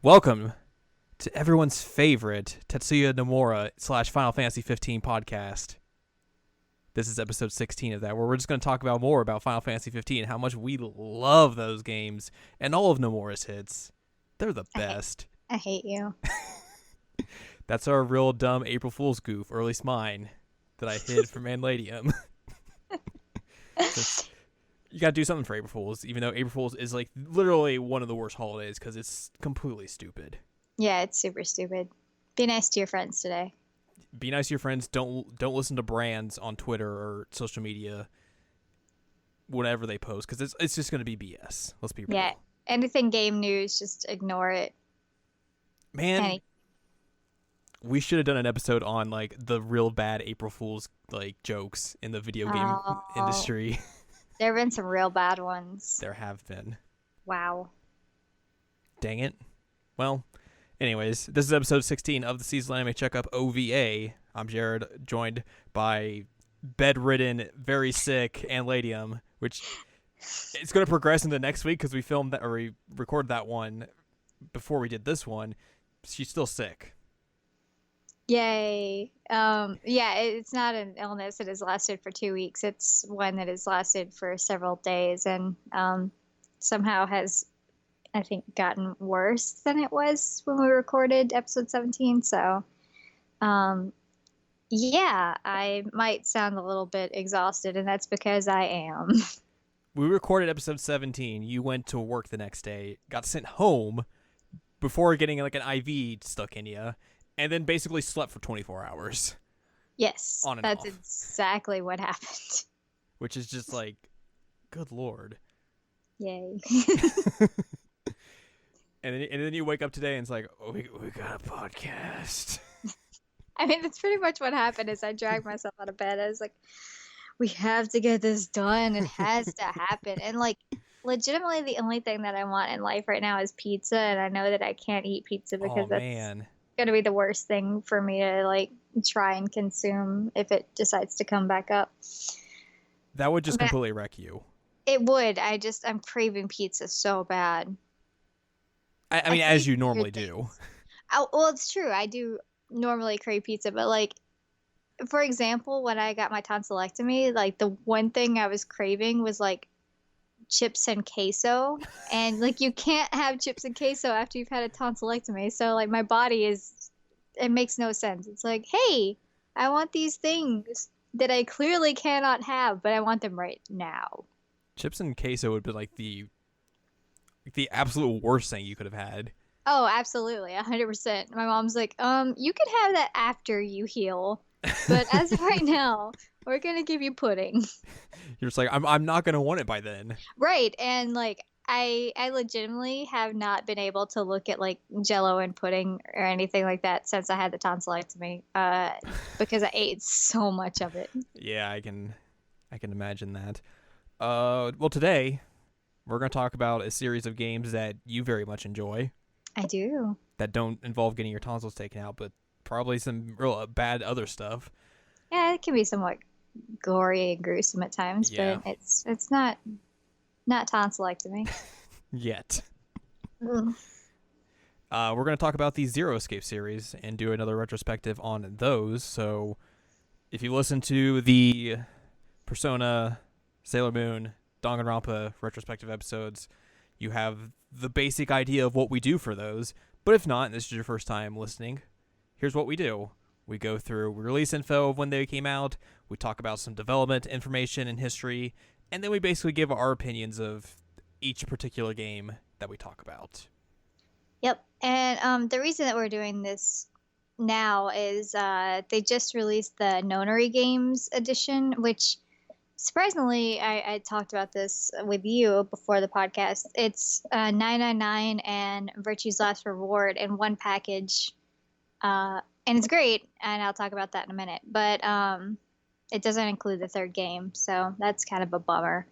Welcome to everyone's favorite Tetsuya Nomura / Final Fantasy 15 podcast. This is episode 16 of that, where we're just going to talk about more about Final Fantasy 15 and how much we love those games and all of Nomura's hits. They're the best. I hate you. That's our real dumb April Fool's goof, or at least mine, that I hid from Ladyem. You gotta do something for April Fools, even though April Fools is like literally one of the worst holidays because it's completely stupid. Yeah, it's super stupid. Be nice to your friends today. Be nice to your friends. Don't listen to brands on Twitter or social media, whatever they post, because it's just gonna be BS. Let's be real. Yeah, anything game news, just ignore it. Man, we should have done an episode on like the real bad April Fools like jokes in the video game industry. There have been some real bad ones. There have been. Wow. Dang it. Well, anyways, this is episode 16 of the Seasonal Anime Checkup OVA. I'm Jared, joined by bedridden, very sick, and Ladyem, which it's going to progress into next week because we filmed that, or we recorded that one before we did this one. She's still sick. Yay. Yeah, it's not an illness that has lasted for 2 weeks. It's one that has lasted for several days and somehow has, I think, gotten worse than it was when we recorded episode 17. So, yeah, I might sound a little bit exhausted, and that's because I am. We recorded episode 17. You went to work the next day, got sent home before getting like an IV stuck in you, and then basically slept for 24 hours. Yes, on and that's off. exactly what happened. Which is just like, good lord. Yay. And then you wake up today and it's like, oh, we got a podcast. I mean, that's pretty much what happened is I dragged myself out of bed. I was like, we have to get this done. It has to happen. And like, legitimately the only thing that I want in life right now is pizza. And I know that I can't eat pizza because that's going to be the worst thing for me to like try and consume if it decides to come back up. That would just completely wreck you. It would. I'm craving pizza so bad. I mean, as you normally do. Well, it's true. I do normally crave pizza, but like, for example, when I got my tonsillectomy, like the one thing I was craving was like chips and queso, and like you can't have chips and queso after you've had a tonsillectomy. So like my body it makes no sense. It's like, hey, I want these things that I clearly cannot have, but I want them right now. Chips and queso would be like the absolute worst thing you could have had. Oh, absolutely, 100%. My mom's like, you can have that after you heal, but as of right now, we're gonna give you pudding. You're just like, I'm not gonna want it by then. Right, and like I legitimately have not been able to look at like Jello and pudding or anything like that since I had the tonsillectomy, because I ate so much of it. Yeah, I can imagine that. Well, today we're gonna talk about a series of games that you very much enjoy. I do. That don't involve getting your tonsils taken out, but probably some real bad other stuff. Yeah, it can be somewhat gory and gruesome at times, but it's not tonsillectomy. Yet. We're going to talk about the Zero Escape series and do another retrospective on those. So if you listen to the Persona, Sailor Moon, Danganronpa retrospective episodes, you have the basic idea of what we do for those. But if not, and this is your first time listening, here's what we do. We go through release info of when they came out, we talk about some development information and history, and then we basically give our opinions of each particular game that we talk about. Yep. And the reason that we're doing this now is they just released the Nonary Games edition, which surprisingly, I talked about this with you before the podcast. It's $9.99 and Virtue's Last Reward in one package. And it's great, and I'll talk about that in a minute. But it doesn't include the third game, so that's kind of a bummer.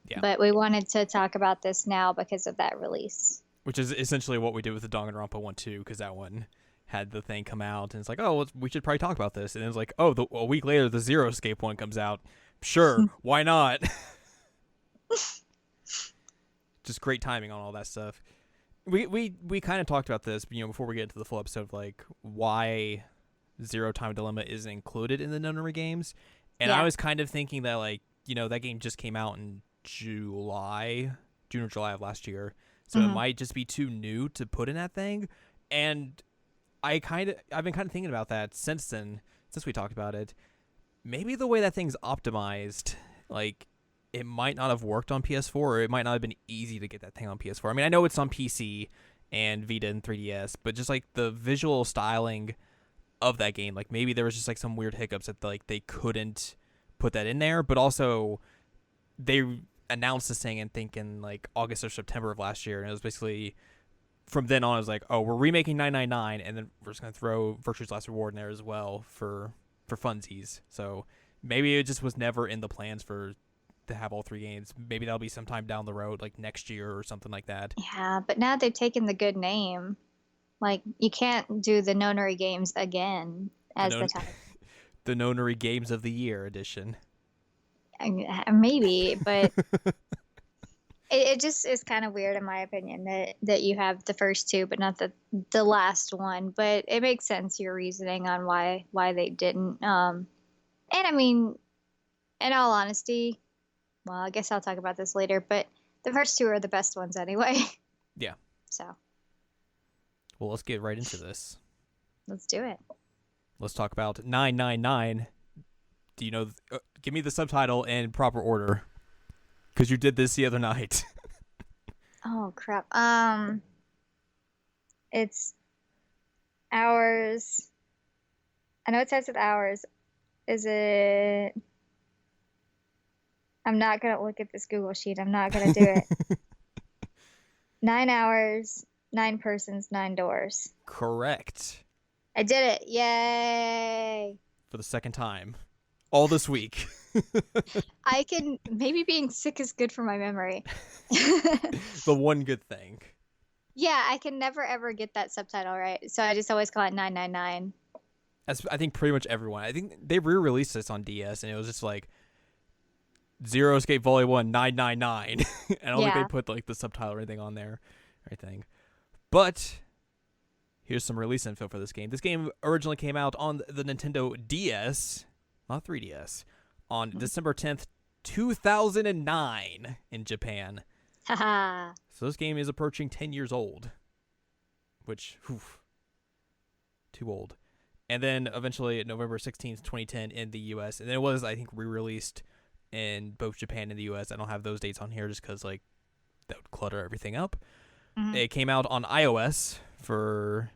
Yeah. But we wanted to talk about this now because of that release. Which is essentially what we did with the Danganronpa one too, because that one had the thing come out, and it's like, oh, we should probably talk about this. And it's like, oh, a week later, the Zero Escape one comes out. Sure, why not? Just great timing on all that stuff. we kind of talked about this, before we get into the full episode of like why Zero Time Dilemma isn't included in the nonary games, and I was kind of thinking that like that game just came out in June or July of last year, so it might just be too new to put in that thing, and I've been kind of thinking about that since we talked about it. Maybe the way that thing's optimized, like, it might not have worked on PS4, or it might not have been easy to get that thing on PS4. I mean, I know it's on PC and Vita and 3DS, but just like the visual styling of that game, like maybe there was just like some weird hiccups that like they couldn't put that in there, but also they announced this thing in like August or September of last year, and it was basically from then on it was like, oh, we're remaking 999, and then we're just gonna throw Virtue's Last Reward in there as well for funsies. So maybe it just was never in the plans to have all 3 games. Maybe that'll be sometime down the road, like next year or something like that. Yeah, but now they've taken the good name. Like, you can't do the nonary games again as the title. The nonary Games of the Year edition. Maybe, but it just is kind of weird in my opinion that you have the first 2 but not the last one. But it makes sense, your reasoning on why they didn't. And I mean, in all honesty, well, I guess I'll talk about this later, but the first 2 are the best ones anyway. Yeah. So. Well, let's get right into this. Let's do it. Let's talk about 999. Do you know? Give me the subtitle in proper order, because you did this the other night. Oh crap. It's hours. I know it starts with hours. Is it? I'm not gonna look at this Google sheet. I'm not gonna do it. 9 hours, 9 persons, 9 doors. Correct. I did it. Yay. For the second time. All this week. Maybe being sick is good for my memory. The one good thing. Yeah, I can never ever get that subtitle right. So I just always call it 999. That's, I think, pretty much everyone. I think they re-released this on DS, and it was just like Zero Escape Volley 1 999. And I don't think they put like the subtitle or anything on there or anything. But here's some release info for this game. This game originally came out on the Nintendo DS, not 3DS, on December 10th, 2009 in Japan. Haha. So this game is approaching 10 years old, which, too old. And then eventually November 16th, 2010 in the US. And then it was, I think, re-released in both Japan and the US. I don't have those dates on here just because, like, that would clutter everything up. Mm-hmm. It came out on iOS for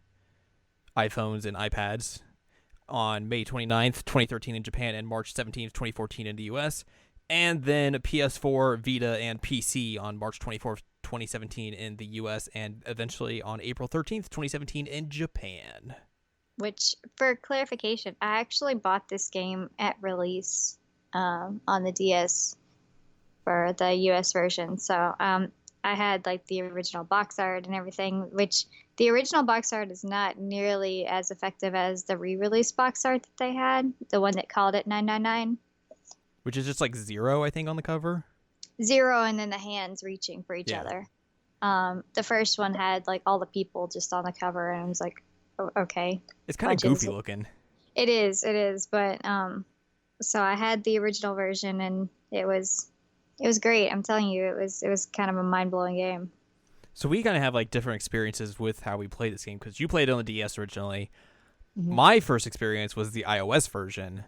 iPhones and iPads on May 29th, 2013 in Japan, and March 17th, 2014 in the US. And then PS4, Vita, and PC on March 24th, 2017 in the US, and eventually on April 13th, 2017 in Japan. Which, for clarification, I actually bought this game at release on the DS for the US version. So I had like the original box art and everything, which the original box art is not nearly as effective as the re-release box art that they had, the one that called it 999. Which is just like Zero, I think, on the cover. Zero, and then the hands reaching for each other. The first one had like all the people just on the cover, and I was like, oh, okay. It's kind of goofy looking. It is. But so I had the original version, and it was great. I'm telling you, it was kind of a mind-blowing game. So we kind of have like different experiences with how we play this game, because you played it on the DS originally. Mm-hmm. My first experience was the iOS version,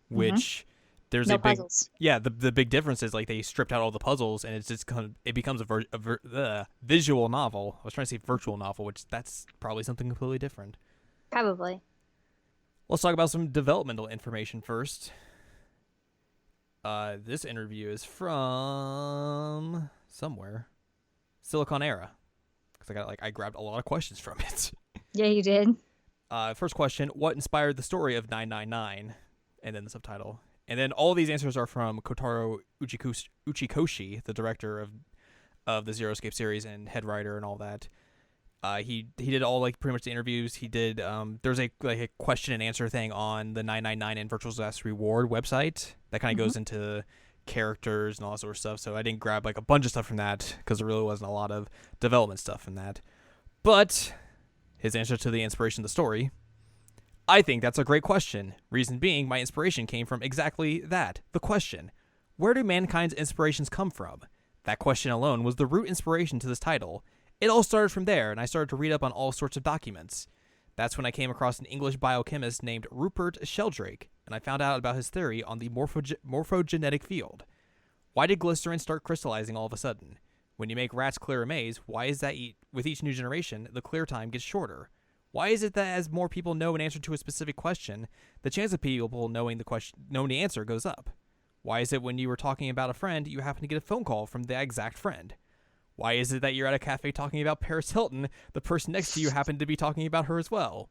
which there's no a big puzzles. Yeah, the big difference is like they stripped out all the puzzles, and it's just it becomes a visual novel. I was trying to say virtual novel, which that's probably something completely different. Probably. Let's talk about some developmental information first. This interview is from somewhere, Silicon Era, because I grabbed a lot of questions from it. Yeah, you did. First question: what inspired the story of 999? And then the subtitle. And then all these answers are from Kotaro Uchikoshi, the director of the Zero Escape series and head writer and all that. He did all like pretty much the interviews. He did there's a question and answer thing on the 999 and Virtual Last Reward website that kind of goes into characters and all that sort of stuff. So I didn't grab like a bunch of stuff from that because there really wasn't a lot of development stuff in that. But his answer to the inspiration of the story: I think that's a great question. Reason being, my inspiration came from exactly that, the question. Where do mankind's inspirations come from? That question alone was the root inspiration to this title. It all started from there, and I started to read up on all sorts of documents. That's when I came across an English biochemist named Rupert Sheldrake, and I found out about his theory on the morphogenetic field. Why did glycerin start crystallizing all of a sudden? When you make rats clear a maze, why is that with each new generation, the clear time gets shorter? Why is it that as more people know an answer to a specific question, the chance of people knowing the answer goes up? Why is it when you were talking about a friend, you happen to get a phone call from the exact friend? Why is it that you're at a cafe talking about Paris Hilton, the person next to you happened to be talking about her as well?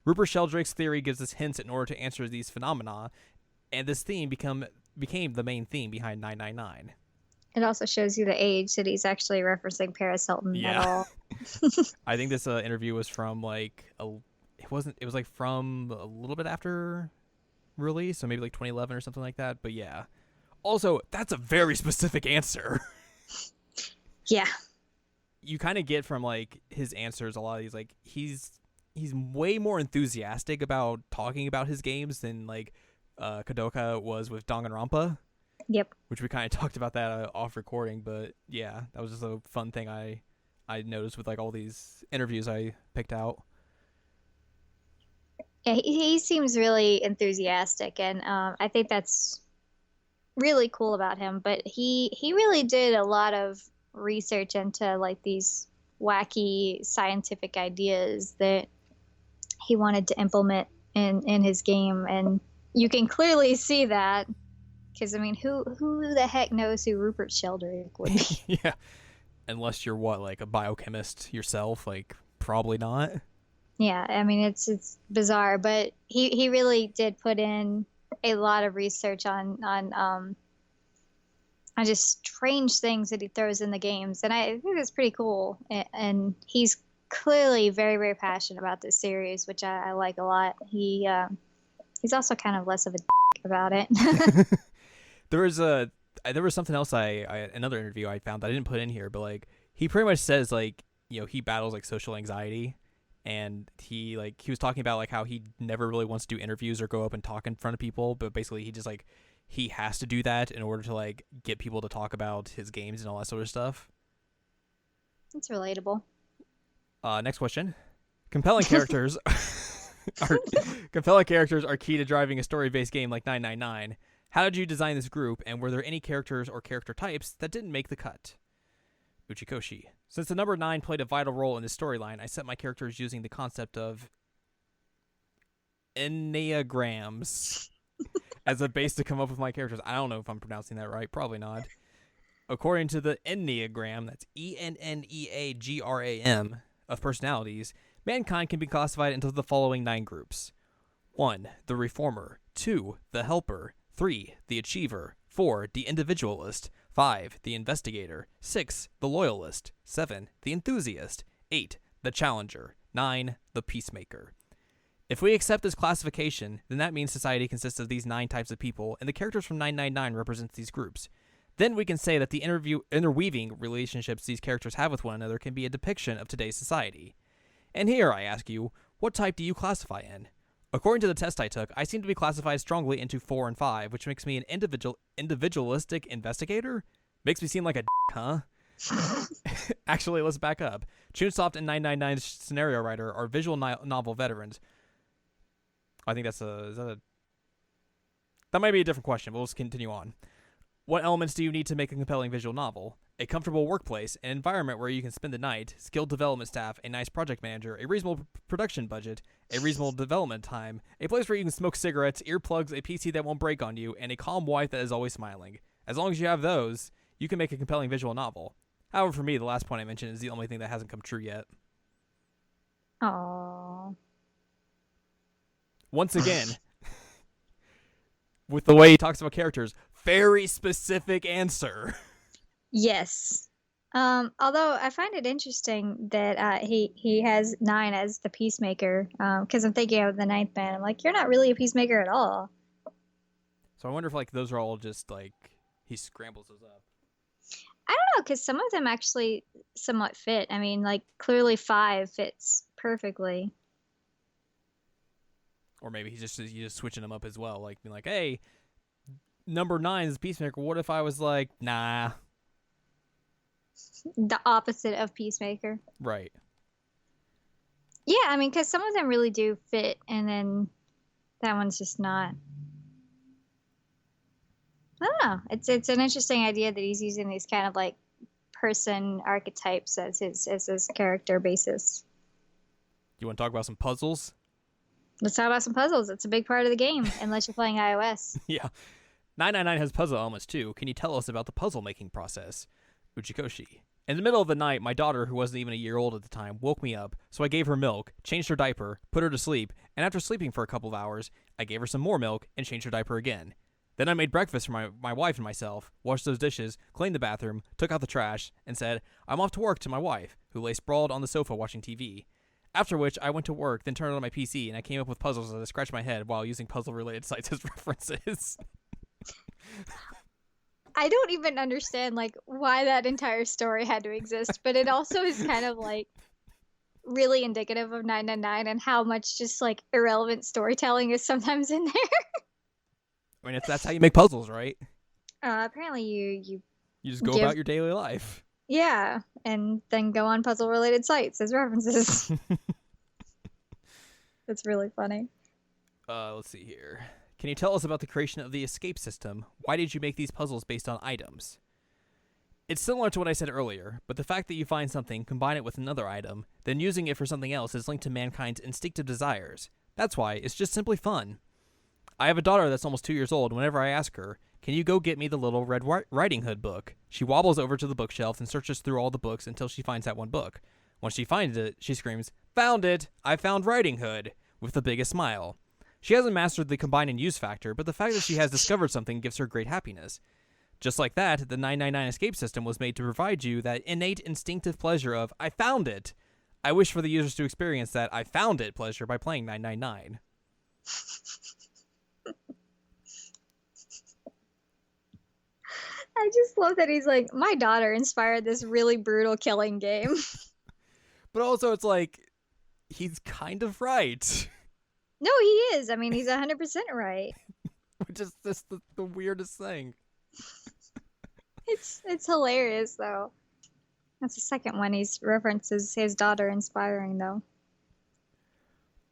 Rupert Sheldrake's theory gives us hints in order to answer these phenomena, and this theme became the main theme behind 999. It also shows you the age that he's actually referencing Paris Hilton at all. I think this interview was from it was like from a little bit after release, so maybe like 2011 or something like that. But yeah, also that's a very specific answer. Yeah, you kind of get from like his answers a lot of these, like he's way more enthusiastic about talking about his games than like Kadoka was with Danganronpa. Yep. Which we kind of talked about that off recording, but yeah, that was just a fun thing I noticed with like all these interviews I picked out. Yeah, he seems really enthusiastic, and I think that's really cool about him. But he really did a lot of research into like these wacky scientific ideas that he wanted to implement in his game, and you can clearly see that. Because, I mean, who the heck knows who Rupert Sheldrake would be? Yeah. Unless you're like a biochemist yourself, like probably not. Yeah, I mean, it's bizarre, but he really did put in a lot of research on just strange things that he throws in the games, and I think it's pretty cool. And he's clearly very, very passionate about this series, which I like a lot. He's also kind of less of a about it. There was something else another interview I found that I didn't put in here, but like he pretty much says like, you know, he battles like social anxiety, and he was talking about like how he never really wants to do interviews or go up and talk in front of people, but basically he just like he has to do that in order to like get people to talk about his games and all that sort of stuff. It's relatable. Next question. Compelling characters are key to driving a story-based game like 999. How did you design this group, and were there any characters or character types that didn't make the cut? Uchikoshi. Since the number 9 played a vital role in this storyline, I set my characters using the concept of enneagrams as a base to come up with my characters. I don't know if I'm pronouncing that right. Probably not. According to the Enneagram, that's ENNEAGRAM, of personalities, mankind can be classified into the following 9 groups. 1. The Reformer. 2. The Helper. 3. The Achiever. 4. The Individualist. 5. The Investigator. 6. The Loyalist. 7. The Enthusiast. 8. The Challenger. 9. The Peacemaker. If we accept this classification, then that means society consists of these 9 types of people, and the characters from 999 represents these groups. Then we can say that the interweaving relationships these characters have with one another can be a depiction of today's society. And here, I ask you, what type do you classify in? According to the test I took, I seem to be classified strongly into 4 and 5, which makes me an individualistic investigator? Makes me seem like a huh? Actually, let's back up. Chunsoft and 999's scenario writer are visual novel veterans. I think that might be a different question, but let's continue on. What elements do you need to make a compelling visual novel? A comfortable workplace, an environment where you can spend the night, skilled development staff, a nice project manager, a reasonable production budget, a reasonable development time, a place where you can smoke cigarettes, earplugs, a PC that won't break on you, and a calm wife that is always smiling. As long as you have those, you can make a compelling visual novel. However, for me, the last point I mentioned is the only thing that hasn't come true yet. Aww. Once again, with the way he talks about characters, very specific answer. Yes. Although I find it interesting that he has 9 as the peacemaker, because I'm thinking of the 9th man. I'm like, you're not really a peacemaker at all. So I wonder if like those are all just like he scrambles those up. don't know, because some of them actually somewhat fit. I mean, like clearly 5 fits perfectly. Or maybe he's just switching them up as well, like being like, hey, number 9 is Peacemaker. What if I was like, nah? The opposite of Peacemaker. Right. Yeah, I mean, because some of them really do fit, and then that one's just not. I don't know. It's an interesting idea that he's using these kind of like person archetypes as his character basis. You want to talk about some puzzles? Let's talk about some puzzles. It's a big part of the game, unless you're playing iOS. Yeah. 999 has puzzle elements too. Can you tell us about the puzzle making process? Uchikoshi. In the middle of the night, my daughter, who wasn't even a year old at the time, woke me up, so I gave her milk, changed her diaper, put her to sleep, and after sleeping for a couple of hours, I gave her some more milk and changed her diaper again. Then I made breakfast for my wife and myself, washed those dishes, cleaned the bathroom, took out the trash, and said, I'm off to work to my wife, who lay sprawled on the sofa watching TV. After which, I went to work, then turned on my PC, and I came up with puzzles as I scratched my head while using puzzle-related sites as references. I don't even understand like why that entire story had to exist, but it also is kind of like really indicative of 999 and how much just like irrelevant storytelling is sometimes in there. I mean, that's how you make puzzles, right? Apparently you just go about your daily life. Yeah, and then go on puzzle related sites as references. That's really funny. Let's see here. Can you tell us about the creation of the escape system? Why did you make these puzzles based on items? It's similar to what I said earlier, but the fact that you find something, combine it with another item, then using it for something else is linked to mankind's instinctive desires. That's why it's just simply fun. I have a daughter that's almost 2 years old, and whenever I ask her, can you go get me the little Red Riding Hood book? She wobbles over to the bookshelf and searches through all the books until she finds that one book. Once she finds it, she screams, "Found it! I found Riding Hood!" with the biggest smile. She hasn't mastered the combine and use factor, but the fact that she has discovered something gives her great happiness. Just like that, the 999 escape system was made to provide you that innate instinctive pleasure of, I found it! I wish for the users to experience that I found it pleasure by playing 999. I just love that he's like, my daughter inspired this really brutal killing game. But also, it's like, he's kind of right. No, he is. I mean, he's 100% right. Which is just the weirdest thing. It's hilarious, though. That's the second one he references his daughter inspiring, though.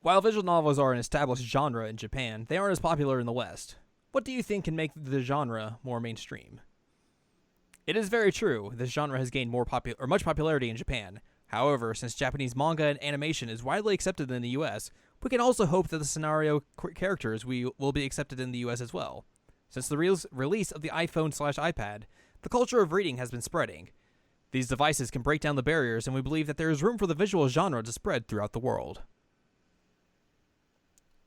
While visual novels are an established genre in Japan, they aren't as popular in the West. What do you think can make the genre more mainstream? It is very true, this genre has gained much popularity in Japan. However, since Japanese manga and animation is widely accepted in the US, we can also hope that the scenario characters will be accepted in the US as well. Since the release of the iPhone/iPad, the culture of reading has been spreading. These devices can break down the barriers, and we believe that there is room for the visual genre to spread throughout the world.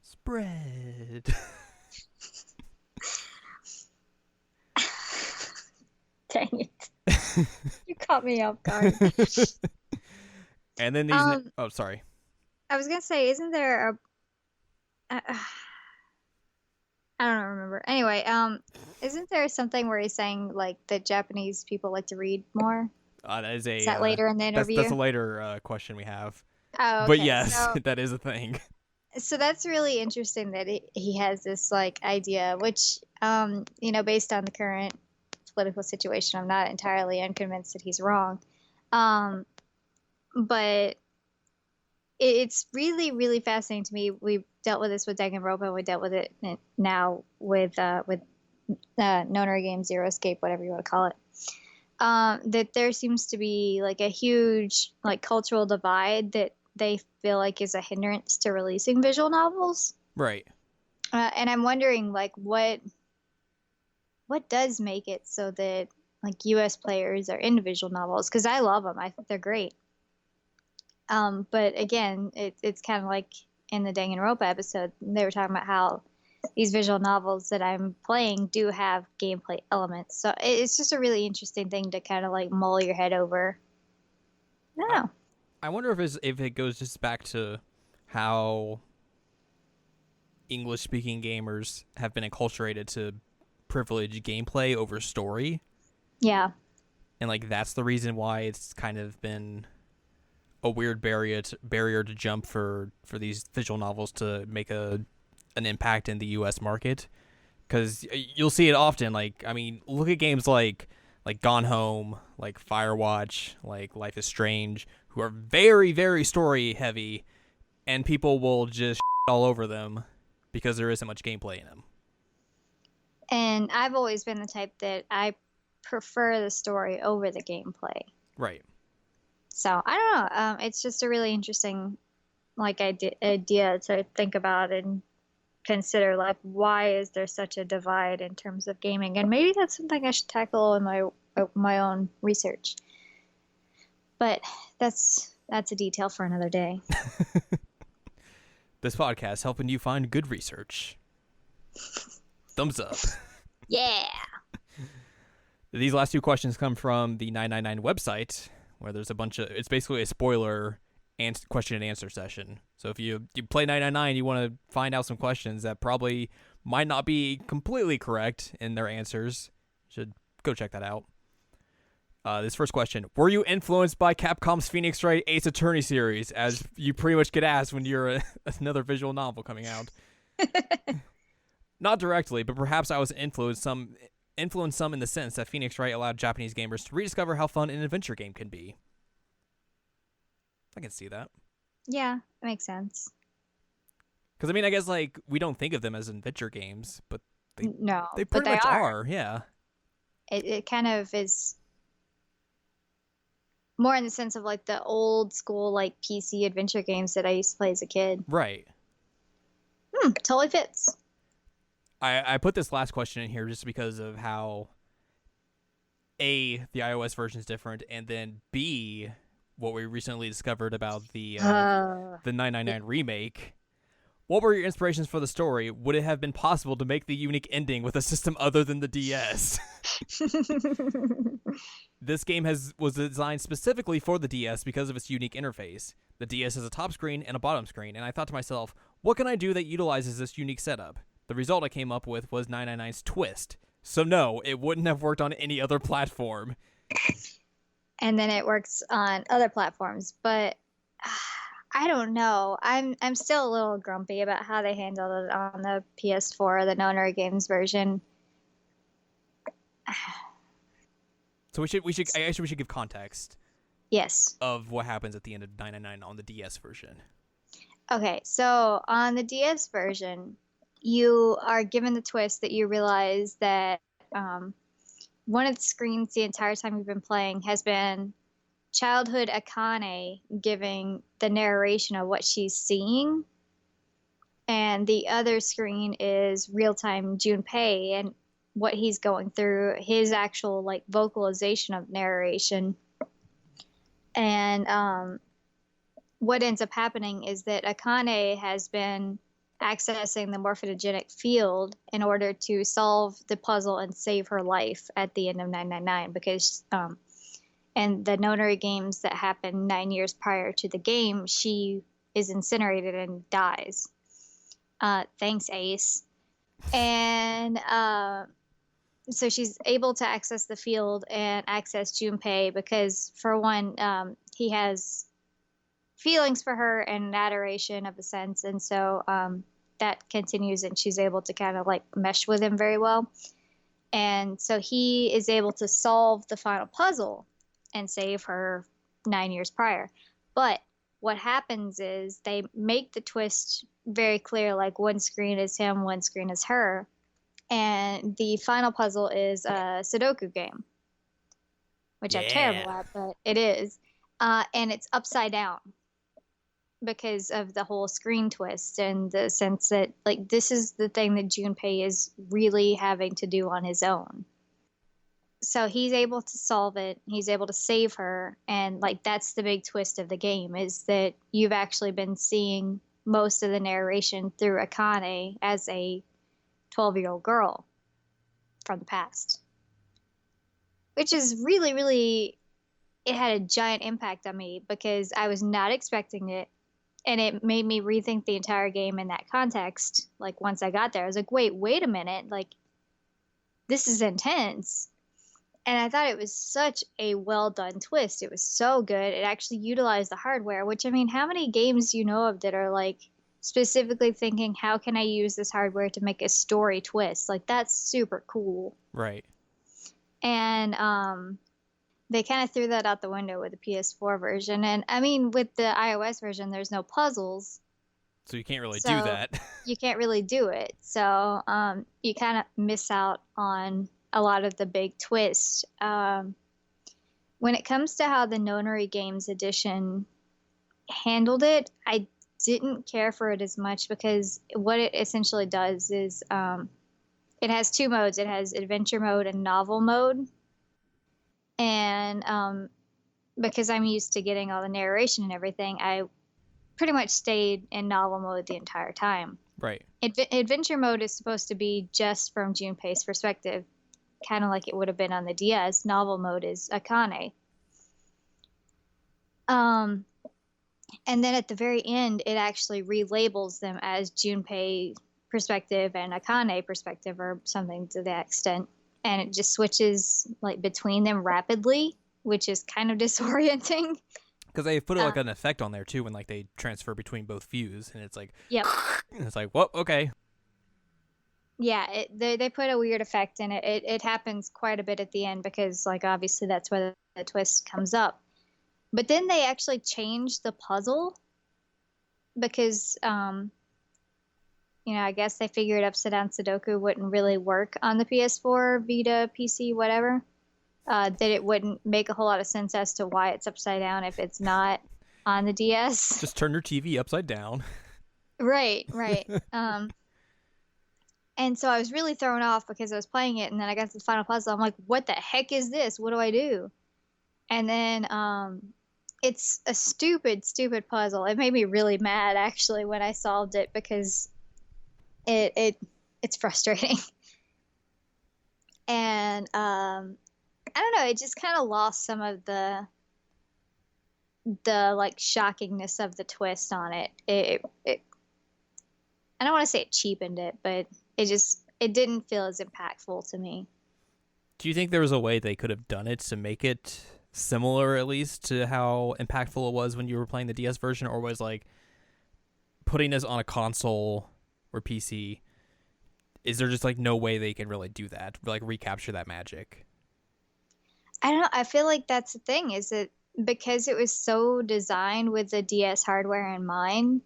Spread. Dang it. You caught me off guard. And then these... oh, sorry. I was going to say, isn't there a... I don't remember. Anyway, isn't there something where he's saying, like, that Japanese people like to read more? Is that later in the interview? That's a later question we have. Oh, okay. But yes, that is a thing. So that's really interesting that he has this, like, idea, which, based on the current political situation, I'm not entirely unconvinced that he's wrong. But it's really, really fascinating to me. We've dealt with this with Danganronpa, and we dealt with it now with Nonary Game Zero Escape, whatever you want to call it. That there seems to be like a huge like cultural divide that they feel like is a hindrance to releasing visual novels. Right. And I'm wondering like what does make it so that like U.S. players are into visual novels, because I love them. I think they're great. But again, it's kind of like in the Danganronpa episode, they were talking about how these visual novels that I'm playing do have gameplay elements. So it's just a really interesting thing to kind of like mull your head over. I don't know. I wonder if it goes just back to how English-speaking gamers have been acculturated to privilege gameplay over story. Yeah. and like that's the reason why it's kind of been a weird barrier to jump for these visual novels to make an impact in the U.S. market, because you'll see it often. Like, I mean, look at games like Gone Home, like Firewatch, like Life is Strange, who are very, very story heavy, and people will just all over them because there isn't much gameplay in them. And I've always been the type that I prefer the story over the gameplay. Right. So I don't know. It's just a really interesting idea to think about and consider, like, why is there such a divide in terms of gaming? And maybe that's something I should tackle in my own research. But that's a detail for another day. This podcast helping you find good research. Thumbs up. Yeah. These last two questions come from the 999 website, where there's a bunch of, it's basically a spoiler and question and answer session. So if you play 999, you want to find out some questions that probably might not be completely correct in their answers, should go check that out. This first question: were you influenced by Capcom's Phoenix Wright Ace Attorney series, as you pretty much get asked when you're another visual novel coming out? Not directly, but perhaps I was influenced some in the sense that Phoenix Wright allowed Japanese gamers to rediscover how fun an adventure game can be. I can see that. Yeah, it makes sense. Because, I mean, I guess, like, we don't think of them as adventure games, but they pretty much are. Yeah. It kind of is more in the sense of, like, the old school, like, PC adventure games that I used to play as a kid. Right. Totally fits. I put this last question in here just because of how, A, the iOS version is different, and then B, what we recently discovered about the 999 remake. What were your inspirations for the story? Would it have been possible to make the unique ending with a system other than the DS? This game was designed specifically for the DS because of its unique interface. The DS has a top screen and a bottom screen, and I thought to myself, what can I do that utilizes this unique setup? The result I came up with was 999's Twist. So no, it wouldn't have worked on any other platform. And then it works on other platforms, but I don't know. I'm still a little grumpy about how they handled it on the PS4, the Nonary Games version. So we should give context. Yes. Of what happens at the end of 999 on the DS version. Okay, so on the DS version, you are given the twist that you realize that one of the screens the entire time you've been playing has been childhood Akane giving the narration of what she's seeing, and the other screen is real-time Junpei and what he's going through, his actual, like, vocalization of narration. And what ends up happening is that Akane has been accessing the morphogenic field in order to solve the puzzle and save her life at the end of 999, because and the Nonary games that happened 9 years prior to the game, she is incinerated and dies. Thanks, Ace. And so she's able to access the field and access Junpei because, for one, he has feelings for her and an adoration of a sense, and so that continues, and she's able to kind of, like, mesh with him very well. And so he is able to solve the final puzzle and save her 9 years prior. But what happens is they make the twist very clear, like, one screen is him, one screen is her, and the final puzzle is a Sudoku game, which I'm terrible at, but it is. And it's upside down because of the whole screen twist and the sense that, like, this is the thing that Junpei is really having to do on his own. So he's able to solve it. He's able to save her. And, like, that's the big twist of the game, is that you've actually been seeing most of the narration through Akane as a 12-year-old girl from the past, which is really, really, it had a giant impact on me because I was not expecting it. And it made me rethink the entire game in that context. Like, once I got there, I was like, wait a minute. Like, this is intense. And I thought it was such a well done twist. It was so good. It actually utilized the hardware, which I mean, how many games do you know of that are like specifically thinking, how can I use this hardware to make a story twist? Like that's super cool. Right. And they kind of threw that out the window with the PS4 version. And I mean, with the iOS version, there's no puzzles. So you can't really do So that. you can't really do it. So you kind of miss out on a lot of the big twists. When it comes to how the Nonary Games edition handled it, I didn't care for it as much because what it essentially does is it has two modes. It has adventure mode and novel mode. And because I'm used to getting all the narration and everything, I pretty much stayed in novel mode the entire time. Right. Adventure mode is supposed to be just from Junpei's perspective, kind of like it would have been on the DS. Novel mode is Akane. And then at the very end, it actually relabels them as Junpei perspective and Akane perspective or something to that extent. And it just switches like between them rapidly, which is kind of disorienting. Because they put like an effect on there too when like they transfer between both views, and it's like, yep, and it's like, well, okay. Yeah, they put a weird effect in it. It happens quite a bit at the end because like obviously that's where the twist comes up. But then they actually changed the puzzle because I guess they figured upside down Sudoku wouldn't really work on the PS4, Vita, PC, whatever. That it wouldn't make a whole lot of sense as to why it's upside down if it's not on the DS. Just turn your TV upside down. Right. And so I was really thrown off because I was playing it, and then I got to the final puzzle. I'm like, what the heck is this? What do I do? And then it's a stupid, stupid puzzle. It made me really mad, actually, when I solved it because it's frustrating. And I don't know, it just kind of lost some of the like shockingness of the twist on it. I don't want to say it cheapened it, but it didn't feel as impactful to me. Do you think there was a way they could have done it to make it similar, at least, to how impactful it was when you were playing the DS version, or was like putting this on a console or PC? Is there just like no way they can really do that, like recapture that magic? I don't know. I feel like that's the thing, is that because it was so designed with the DS hardware in mind,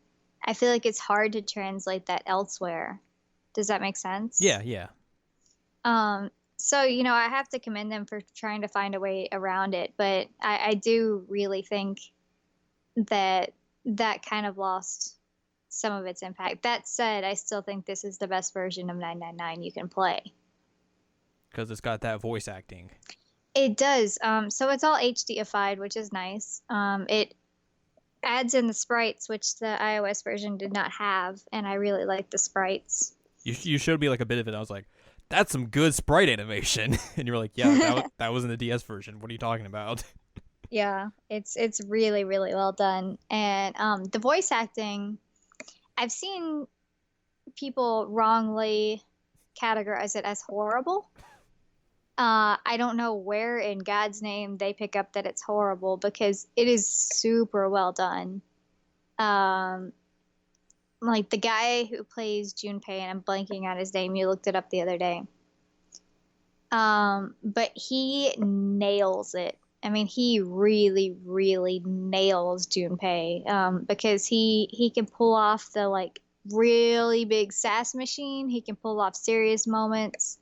I feel like it's hard to translate that elsewhere. Does that make sense? Yeah. So, I have to commend them for trying to find a way around it, but I do really think that kind of lost some of its impact. That said, I still think this is the best version of 999 you can play. Because it's got that voice acting. It does. So it's all HDified, which is nice. It adds in the sprites, which the iOS version did not have, and I really like the sprites. You showed me like a bit of it. I was like, that's some good sprite animation. And you were like, yeah, that was in the DS version. What are you talking about? Yeah, it's really, really well done. And the voice acting, I've seen people wrongly categorize it as horrible. I don't know where in God's name they pick up that it's horrible, because it is super well done. Like the guy who plays Junpei, and I'm blanking on his name, you looked it up the other day. But he nails it. I mean, he really, really nails Junpei, because he can pull off the like really big sass machine. He can pull off serious moments.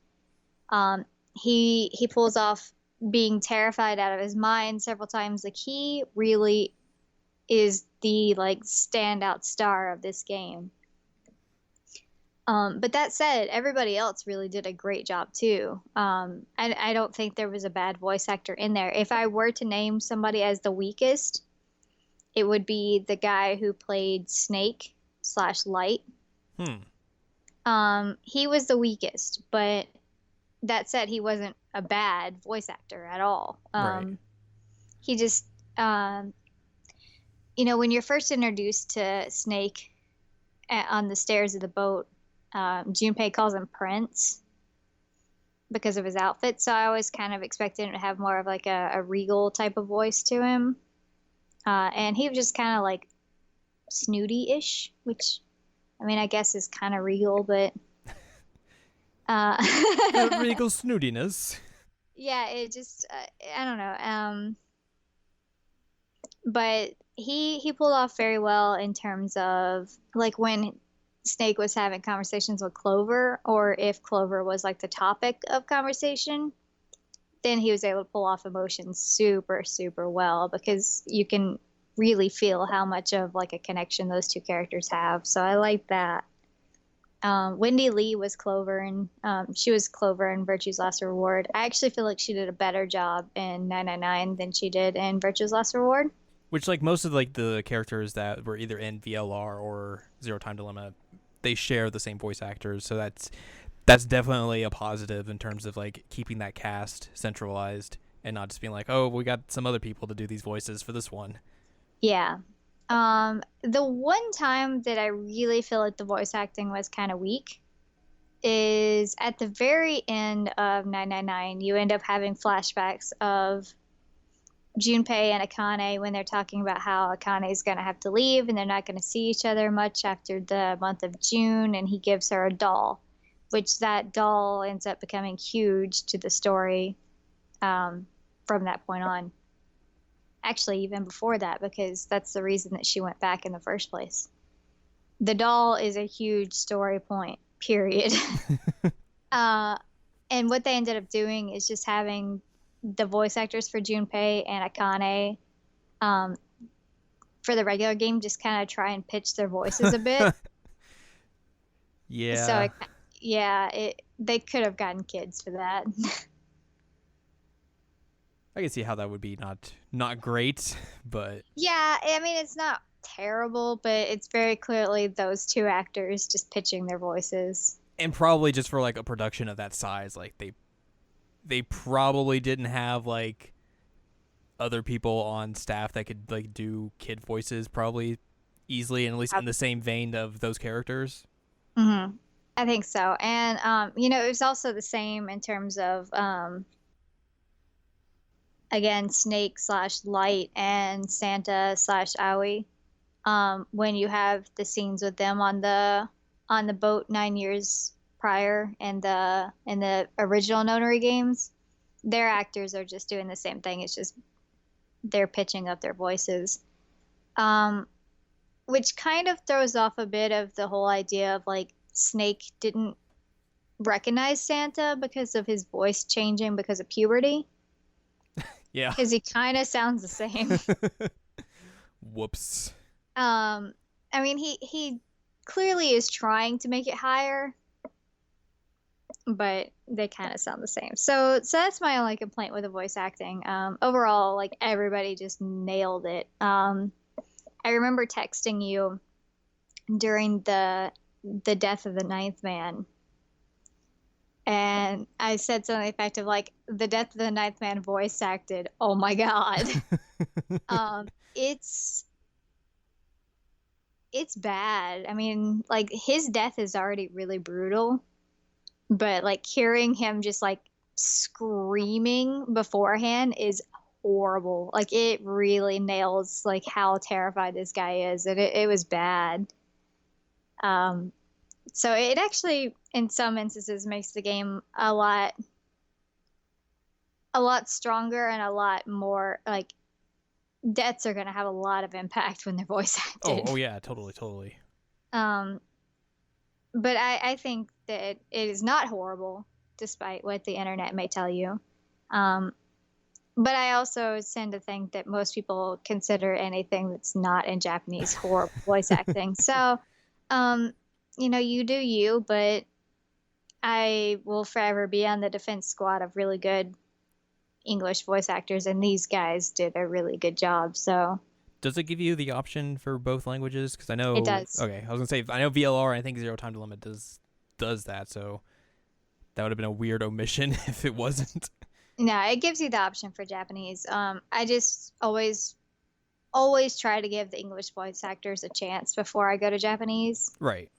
He pulls off being terrified out of his mind several times. Like he really is the like standout star of this game. But that said, everybody else really did a great job too. I don't think there was a bad voice actor in there. If I were to name somebody as the weakest, it would be the guy who played Snake/Light. He was the weakest, but that said, he wasn't a bad voice actor at all. Right. He just, when you're first introduced to Snake on the stairs of the boat, Junpei calls him Prince, because of his outfit. So I always kind of expected him to have more of like a regal type of voice to him. And he was just kind of like snooty-ish, which I mean, I guess is kind of regal, but The regal snootiness. yeah, it just I don't know. But he pulled off very well in terms of like when Snake was having conversations with Clover, or if Clover was like the topic of conversation, then he was able to pull off emotions super, super well because you can really feel how much of like a connection those two characters have. So I like that. Wendy Lee was Clover, and she was Clover in Virtue's Last Reward. I actually feel like she did a better job in 999 than she did in Virtue's Last Reward. Which, like, most of like the characters that were either in VLR or Zero Time Dilemma, they share the same voice actors, so that's definitely a positive in terms of like keeping that cast centralized and not just being like, oh, we got some other people to do these voices for this one. Yeah. The one time that I really feel like the voice acting was kind of weak is at the very end of 999. You end up having flashbacks of Junpei and Akane when they're talking about how Akane is going to have to leave and they're not going to see each other much after the month of June, and he gives her a doll, which that doll ends up becoming huge to the story from that point on. Actually, even before that, because that's the reason that she went back in the first place. The doll is a huge story point, period. And what they ended up doing is just having the voice actors for Junpei and Akane for the regular game just kind of try and pitch their voices a bit. Yeah. So, they could have gotten kids for that. I can see how that would be not great, but Yeah, I mean, it's not terrible, but it's very clearly those two actors just pitching their voices. and probably just for like a production of that size, like they probably didn't have like other people on staff that could like do kid voices probably easily, and at least in the same vein of those characters. Mm-hmm. I think so. And, it was also the same in terms of, again, Snake slash Light and Santa slash Aoi. When you have the scenes with them on the boat 9 years prior in the original Nonary games, their actors are just doing the same thing. It's just they're pitching up their voices, which kind of throws off a bit of the whole idea of like Snake didn't recognize Santa because of his voice changing because of puberty. Yeah. Because he kind of sounds the same. Whoops. I mean, he clearly is trying to make it higher, but they kind of sound the same. So that's my only complaint with the voice acting. Overall, like everybody just nailed it. I remember texting you during the death of the ninth man, and I said something effective like, "The death of the ninth man voice acted. Oh my god." It's bad. I mean, like his death is already really brutal, but like hearing him just like screaming beforehand is horrible. Like it really nails like how terrified this guy is, and it was bad. So it actually in some instances makes the game a lot stronger and a lot more like deaths are going to have a lot of impact when they're voice acted. Oh yeah, totally. But I think that it is not horrible, despite what the internet may tell you. But I also tend to think that most people consider anything that's not in Japanese horrible voice acting. So, you do you, but I will forever be on the defense squad of really good English voice actors, and these guys did a really good job. So, does it give you the option for both languages? Because I know it does. Okay, I was gonna say I know VLR. And I think Zero Time Dilemma does that. So that would have been a weird omission if it wasn't. No, it gives you the option for Japanese. I just always try to give the English voice actors a chance before I go to Japanese. Right.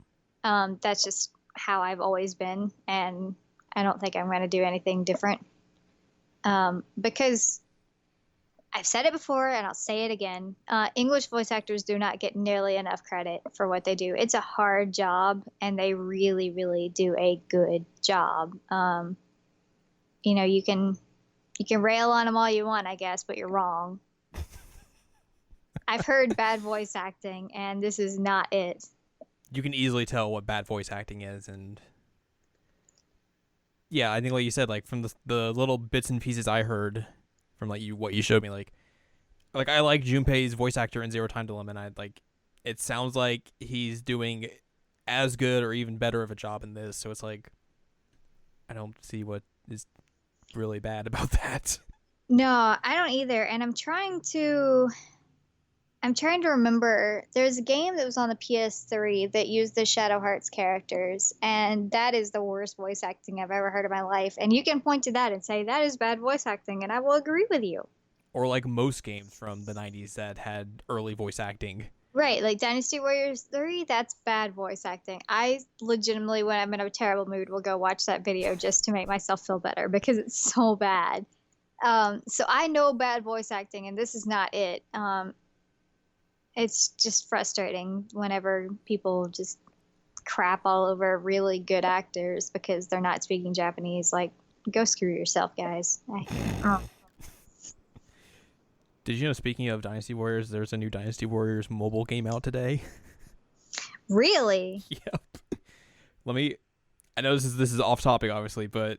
That's just how I've always been, and I don't think I'm going to do anything different. Because I've said it before and I'll say it again. English voice actors do not get nearly enough credit for what they do. It's a hard job and they really, really do a good job. You can rail on them all you want, I guess, but you're wrong. I've heard bad voice acting and this is not it. You can easily tell what bad voice acting is, and yeah, I think like you said, like from the little bits and pieces I heard from like what you showed me, like I like Junpei's voice actor in Zero Time Dilemma, and I like it sounds like he's doing as good or even better of a job in this. So it's like I don't see what is really bad about that. No, I don't either. And I'm trying to remember. There's a game that was on the PS3 that used the Shadow Hearts characters, and that is the worst voice acting I've ever heard in my life. And you can point to that and say that is bad voice acting, and I will agree with you. Or like most games from the 90s that had early voice acting. Right, like Dynasty Warriors 3, that's bad voice acting. I legitimately, when I'm in a terrible mood, will go watch that video just to make myself feel better because it's so bad. So I know bad voice acting, and this is not it. It's just frustrating whenever people just crap all over really good actors because they're not speaking Japanese. Like, go screw yourself, guys. Did you know, speaking of Dynasty Warriors, there's a new Dynasty Warriors mobile game out today? Really? Yep. I know this is off topic, obviously, but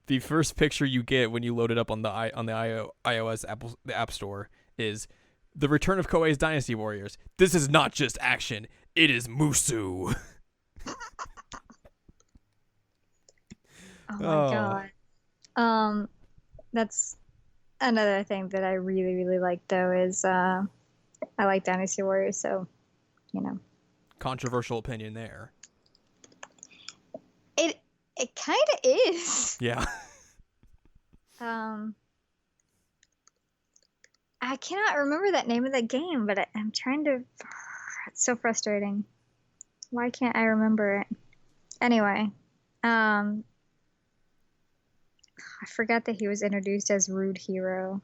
the first picture you get when you load it up on the iOS the App Store is the return of Koei's Dynasty Warriors. This is not just action; it is Musu. Oh my god. That's another thing that I really, really like, though, is I like Dynasty Warriors, so, Controversial opinion there. It kind of is. Yeah. I cannot remember that name of that game, but I'm trying to. It's so frustrating. Why can't I remember it? Anyway, I forgot that he was introduced as Rude Hero.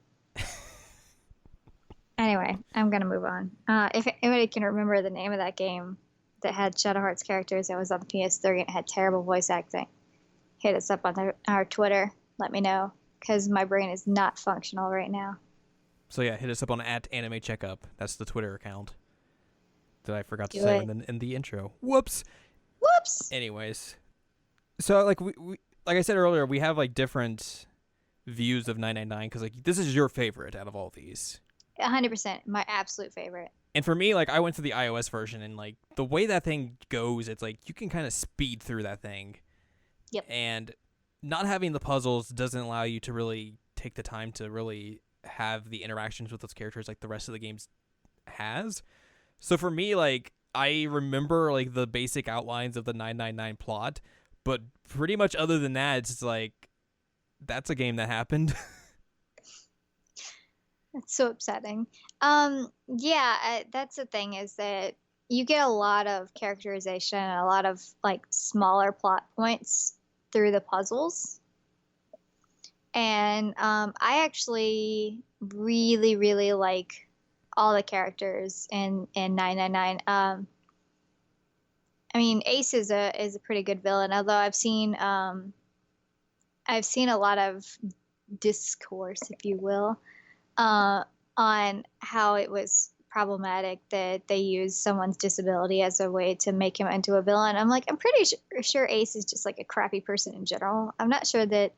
Anyway, I'm gonna move on. If anybody can remember the name of that game that had Shadow Hearts characters that was on the PS3 and had terrible voice acting, hit us up on our Twitter. Let me know, because my brain is not functional right now. So yeah, hit us up on @Anime Checkup. That's the Twitter account that I forgot to say in the intro. Whoops. Anyways, so like we like I said earlier, we have like different views of 999 because like this is your favorite out of all these. 100%, my absolute favorite. And for me, like I went to the iOS version, and like the way that thing goes, it's like you can kind of speed through that thing. Yep. And not having the puzzles doesn't allow you to really take the time to really have the interactions with those characters like the rest of the games has. So for me, like I remember like the basic outlines of the 999 plot, but pretty much other than that, it's like that's a game that happened. That's so upsetting. Yeah, that's the thing, is that you get a lot of characterization and a lot of like smaller plot points through the puzzles. And I actually really, really like all the characters in 999. I mean, Ace is a pretty good villain, although I've seen a lot of discourse, if you will, on how it was problematic that they used someone's disability as a way to make him into a villain. I'm like, I'm pretty sure Ace is just like a crappy person in general. I'm not sure that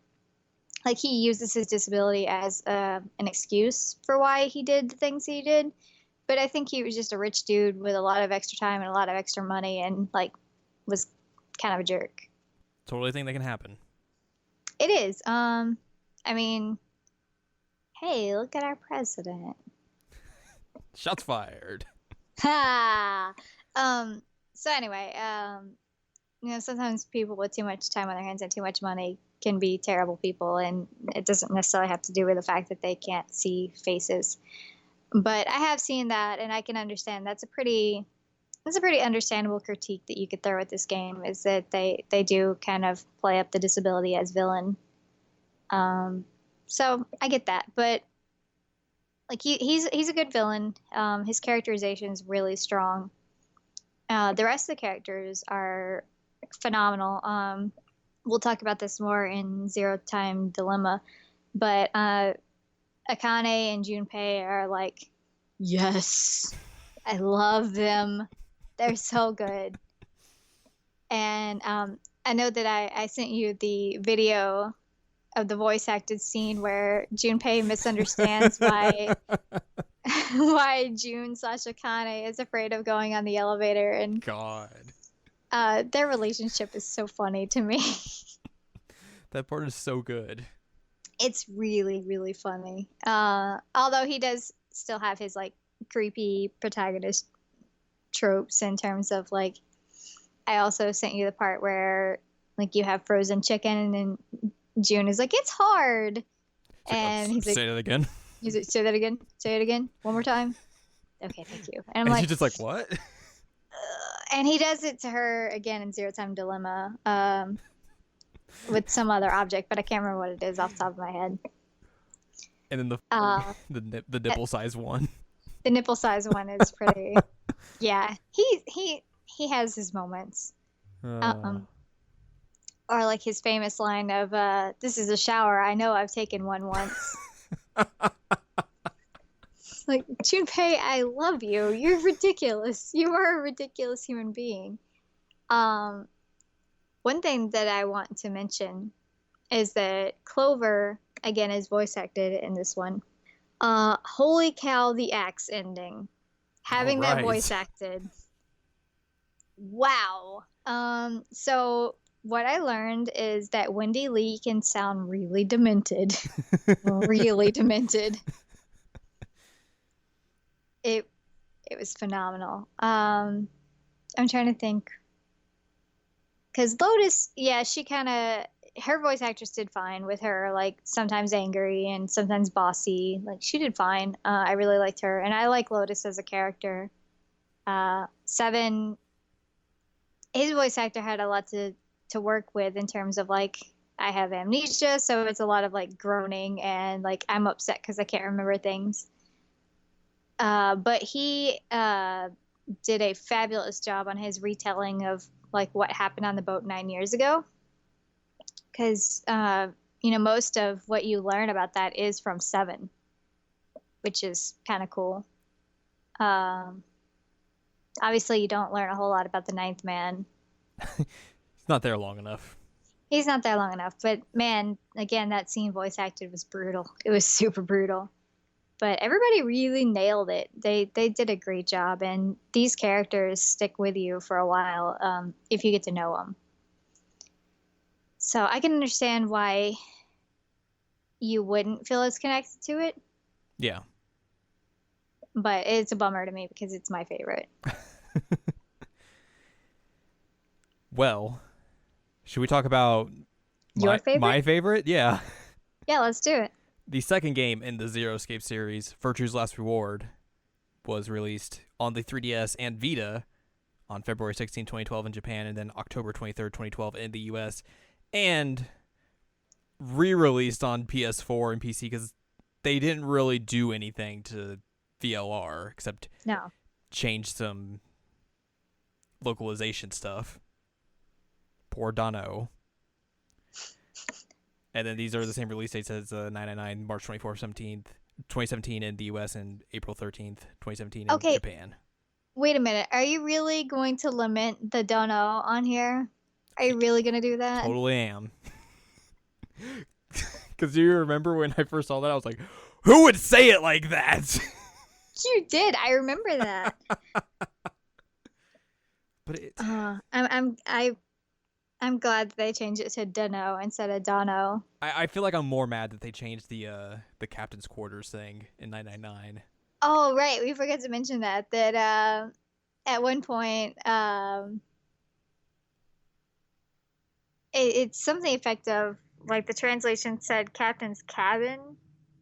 like he uses his disability as an excuse for why he did the things he did. But I think he was just a rich dude with a lot of extra time and a lot of extra money, and like was kind of a jerk. Totally think that can happen. It is. I mean, hey, look at our president. Shots fired. Ha! So anyway, sometimes people with too much time on their hands and too much money can be terrible people, and it doesn't necessarily have to do with the fact that they can't see faces. But I have seen that, and I can understand that's a pretty it's a pretty understandable critique that you could throw at this game is that they do kind of play up the disability as villain. So I get that, but like he's a good villain. His characterization is really strong. The rest of the characters are phenomenal. We'll talk about this more in Zero Time Dilemma, but Akane and Junpei are like, yes, I love them. They're so good. And I know that I sent you the video of the voice acted scene where Junpei misunderstands why why June/Akane is afraid of going on the elevator, and God, their relationship is so funny to me. that part is so good. It's really, really funny. Although he does still have his like creepy protagonist tropes in terms of like, I also sent you the part where like you have frozen chicken and June is like, it's hard. And he's like, say that again. He's like, say that again. Say it again. One more time. Okay, thank you. And I'm and like, she's just like, what? And he does it to her again in Zero Time Dilemma. With some other object, but I can't remember what it is off the top of my head. And then the nipple size one. The nipple size one is pretty. Yeah, he has his moments. Or like his famous line of "This is a shower. I know I've taken one once." Like, Junpei, I love you. You're ridiculous. You are a ridiculous human being. One thing that I want to mention is that Clover, again, is voice acted in this one. Holy cow, the axe ending. Having that voice acted. Wow. So what I learned is that Wendy Lee can sound really demented. Really demented. It was phenomenal. I'm trying to think. Because Lotus, yeah, she kind of, her voice actress did fine with her, like sometimes angry and sometimes bossy. Like she did fine. I really liked her, and I like Lotus as a character. Seven, his voice actor had a lot to work with in terms of like, I have amnesia, so it's a lot of like groaning and like I'm upset because I can't remember things. But he did a fabulous job on his retelling of like what happened on the boat 9 years ago, because most of what you learn about that is from Seven, which is kind of cool. Obviously you don't learn a whole lot about the ninth man. He's not there long enough. He's not there long enough, but man, again, that scene voice acted was brutal. It was super brutal, but everybody really nailed it. They did a great job, and these characters stick with you for a while if you get to know them. So I can understand why you wouldn't feel as connected to it. Yeah. But it's a bummer to me because it's my favorite. Well, should we talk about your favorite? My favorite? Yeah. Yeah, let's do it. The second game in the Zero Escape series, Virtue's Last Reward, was released on the 3DS and Vita on February 16, 2012 in Japan, and then October 23rd, 2012 in the US, and re-released on PS4 and PC because they didn't really do anything to VLR except change some localization stuff. Poor Dano. And then these are the same release dates as 999, March 24th, 2017 in the US and April 13th, 2017 in Japan. Wait a minute. Are you really going to lament the Dono on here? Are you really going to do that? Totally am. Because do you remember when I first saw that? I was like, who would say it like that? You did. I remember that. But it... I'm glad that they changed it to Dono instead of Dono. I feel like I'm more mad that they changed the captain's quarters thing in 999. Oh, right. We forgot to mention that at one point it's something effective. Like the translation said captain's cabin.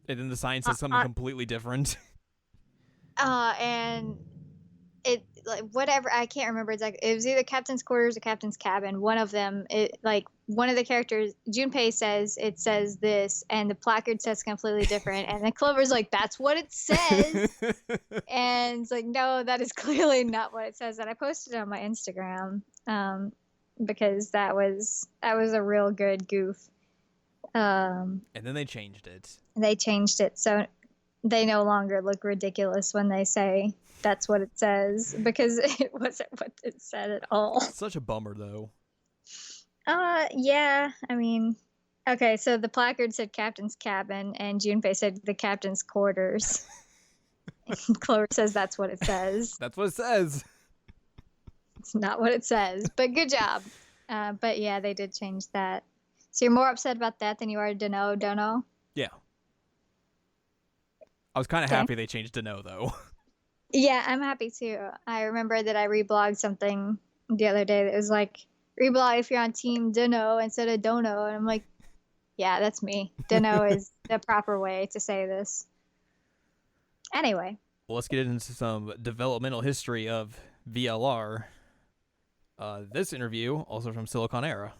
And then the sign says something completely different. And it like whatever, I can't remember exactly. It was either captain's quarters or captain's cabin. One of them, it like one of the characters, Junpei says this, and the placard says completely different, and then Clover's like, that's what it says. And it's like, no, that is clearly not what it says. And I posted it on my Instagram because that was a real good goof. And then they changed it. They changed it so they no longer look ridiculous when they say that's what it says, because it wasn't what it said at all. Such a bummer, though. Yeah, I mean, okay, so the placard said captain's cabin, and Junpei said the captain's quarters. Clover says that's what it says. That's what it says. It's not what it says, but good job. But yeah, they did change that. So you're more upset about that than you are Dono? Yeah. I was kind of happy they changed Dono, though. Yeah, I'm happy too. I remember that I reblogged something the other day that was like, reblog if you're on team Dono instead of Dono. And I'm like, yeah, that's me. Dono is the proper way to say this. Anyway. Well, let's get into some developmental history of VLR. This interview, also from Silicon Era.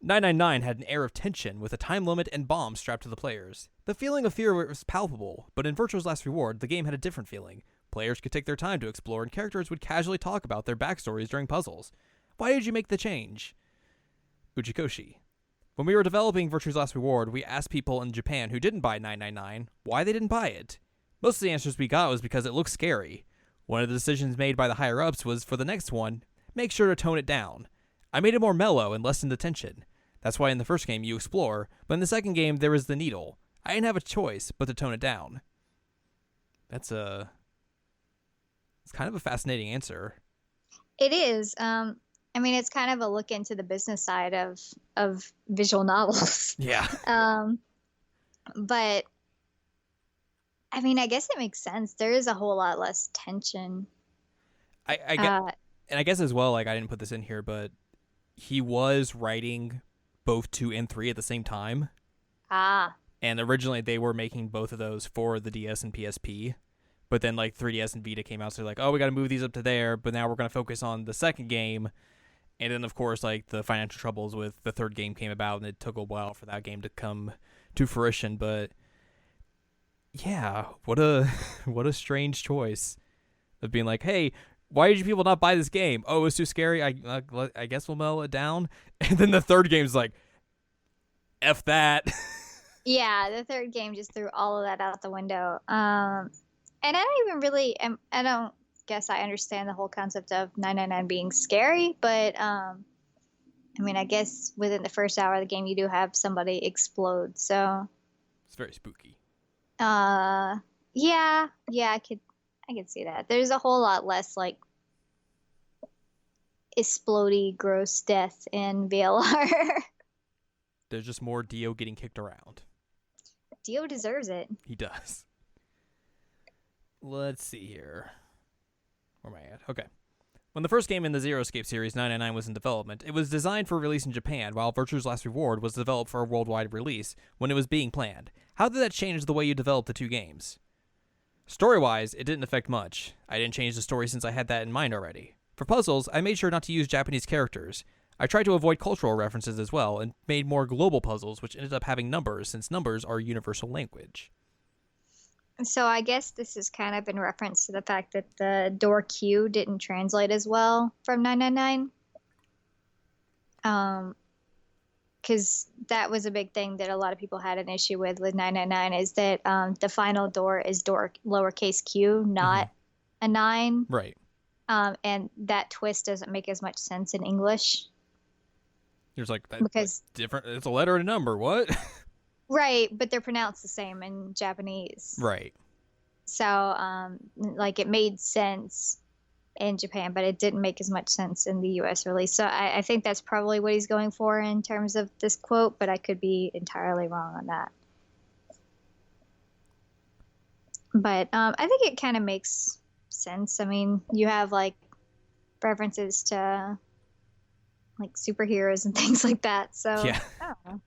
999 had an air of tension with a time limit and bombs strapped to the players. The feeling of fear was palpable, but in Virtue's Last Reward, the game had a different feeling. Players could take their time to explore, and characters would casually talk about their backstories during puzzles. Why did you make the change? Uchikoshi. When we were developing Virtue's Last Reward, we asked people in Japan who didn't buy 999 why they didn't buy it. Most of the answers we got was because it looked scary. One of the decisions made by the higher-ups was, for the next one, make sure to tone it down. I made it more mellow and lessened the tension. That's why in the first game you explore, but in the second game there is the needle. I didn't have a choice but to tone it down. It's kind of a fascinating answer. It is. I mean, it's kind of a look into the business side of visual novels. Yeah. But I mean, I guess it makes sense. There is a whole lot less tension. I get, and I guess as well, like I didn't put this in here, but he was writing both 2 and 3 at the same time. And originally they were making both of those for the DS and PSP. But then like 3DS and Vita came out, so they're like, oh, we got to move these up to there, but now we're going to focus on the second game. And then, of course, like the financial troubles with the third game came about, and it took a while for that game to come to fruition. But yeah, what a strange choice of being like, hey, why did you people not buy this game? Oh, it was too scary. I guess we'll mellow it down. And then the third game's like, F that. Yeah, the third game just threw all of that out the window. And I don't even really, I don't guess I understand the whole concept of 999 being scary, but I mean, I guess within the first hour of the game, you do have somebody explode, so. It's very spooky. Yeah, I could see that. There's a whole lot less like explodey gross death in VLR. There's just more Dio getting kicked around. Dio deserves it. He does. Let's see here. Where am I at? Okay. When the first game in the Zero Escape series, 999, was in development, it was designed for release in Japan, while Virtue's Last Reward was developed for a worldwide release when it was being planned. How did that change the way you developed the two games? Story-wise, it didn't affect much. I didn't change the story since I had that in mind already. For puzzles, I made sure not to use Japanese characters. I tried to avoid cultural references as well, and made more global puzzles, which ended up having numbers, since numbers are universal language. So I guess this is kind of in reference to the fact that the door Q didn't translate as well from 999. Because that was a big thing that a lot of people had an issue with 999, is that the final door is door lowercase q, not a 9. Right. And that twist doesn't make as much sense in English. There's like that, because like, different. It's a letter and a number. What? Right, but they're pronounced the same in Japanese. Right. So, like, it made sense in Japan, but it didn't make as much sense in the U.S. release. So I think that's probably what he's going for in terms of this quote, but I could be entirely wrong on that. But I think it kind of makes sense. I mean, you have, like, references to, like, superheroes and things like that. So, yeah. I don't know.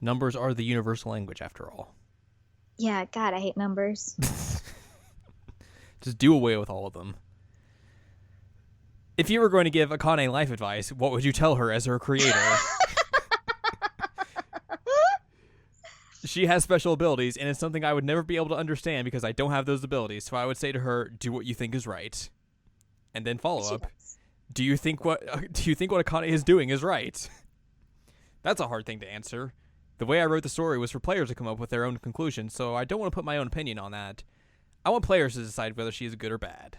Numbers are the universal language, after all. Yeah, God, I hate numbers. Just do away with all of them. If you were going to give Akane life advice, what would you tell her as her creator? She has special abilities, and it's something I would never be able to understand because I don't have those abilities. So I would say to her, do what you think is right. And then follow up. Do you think what Akane is doing is right? That's a hard thing to answer. The way I wrote the story was for players to come up with their own conclusions, so I don't want to put my own opinion on that. I want players to decide whether she is good or bad.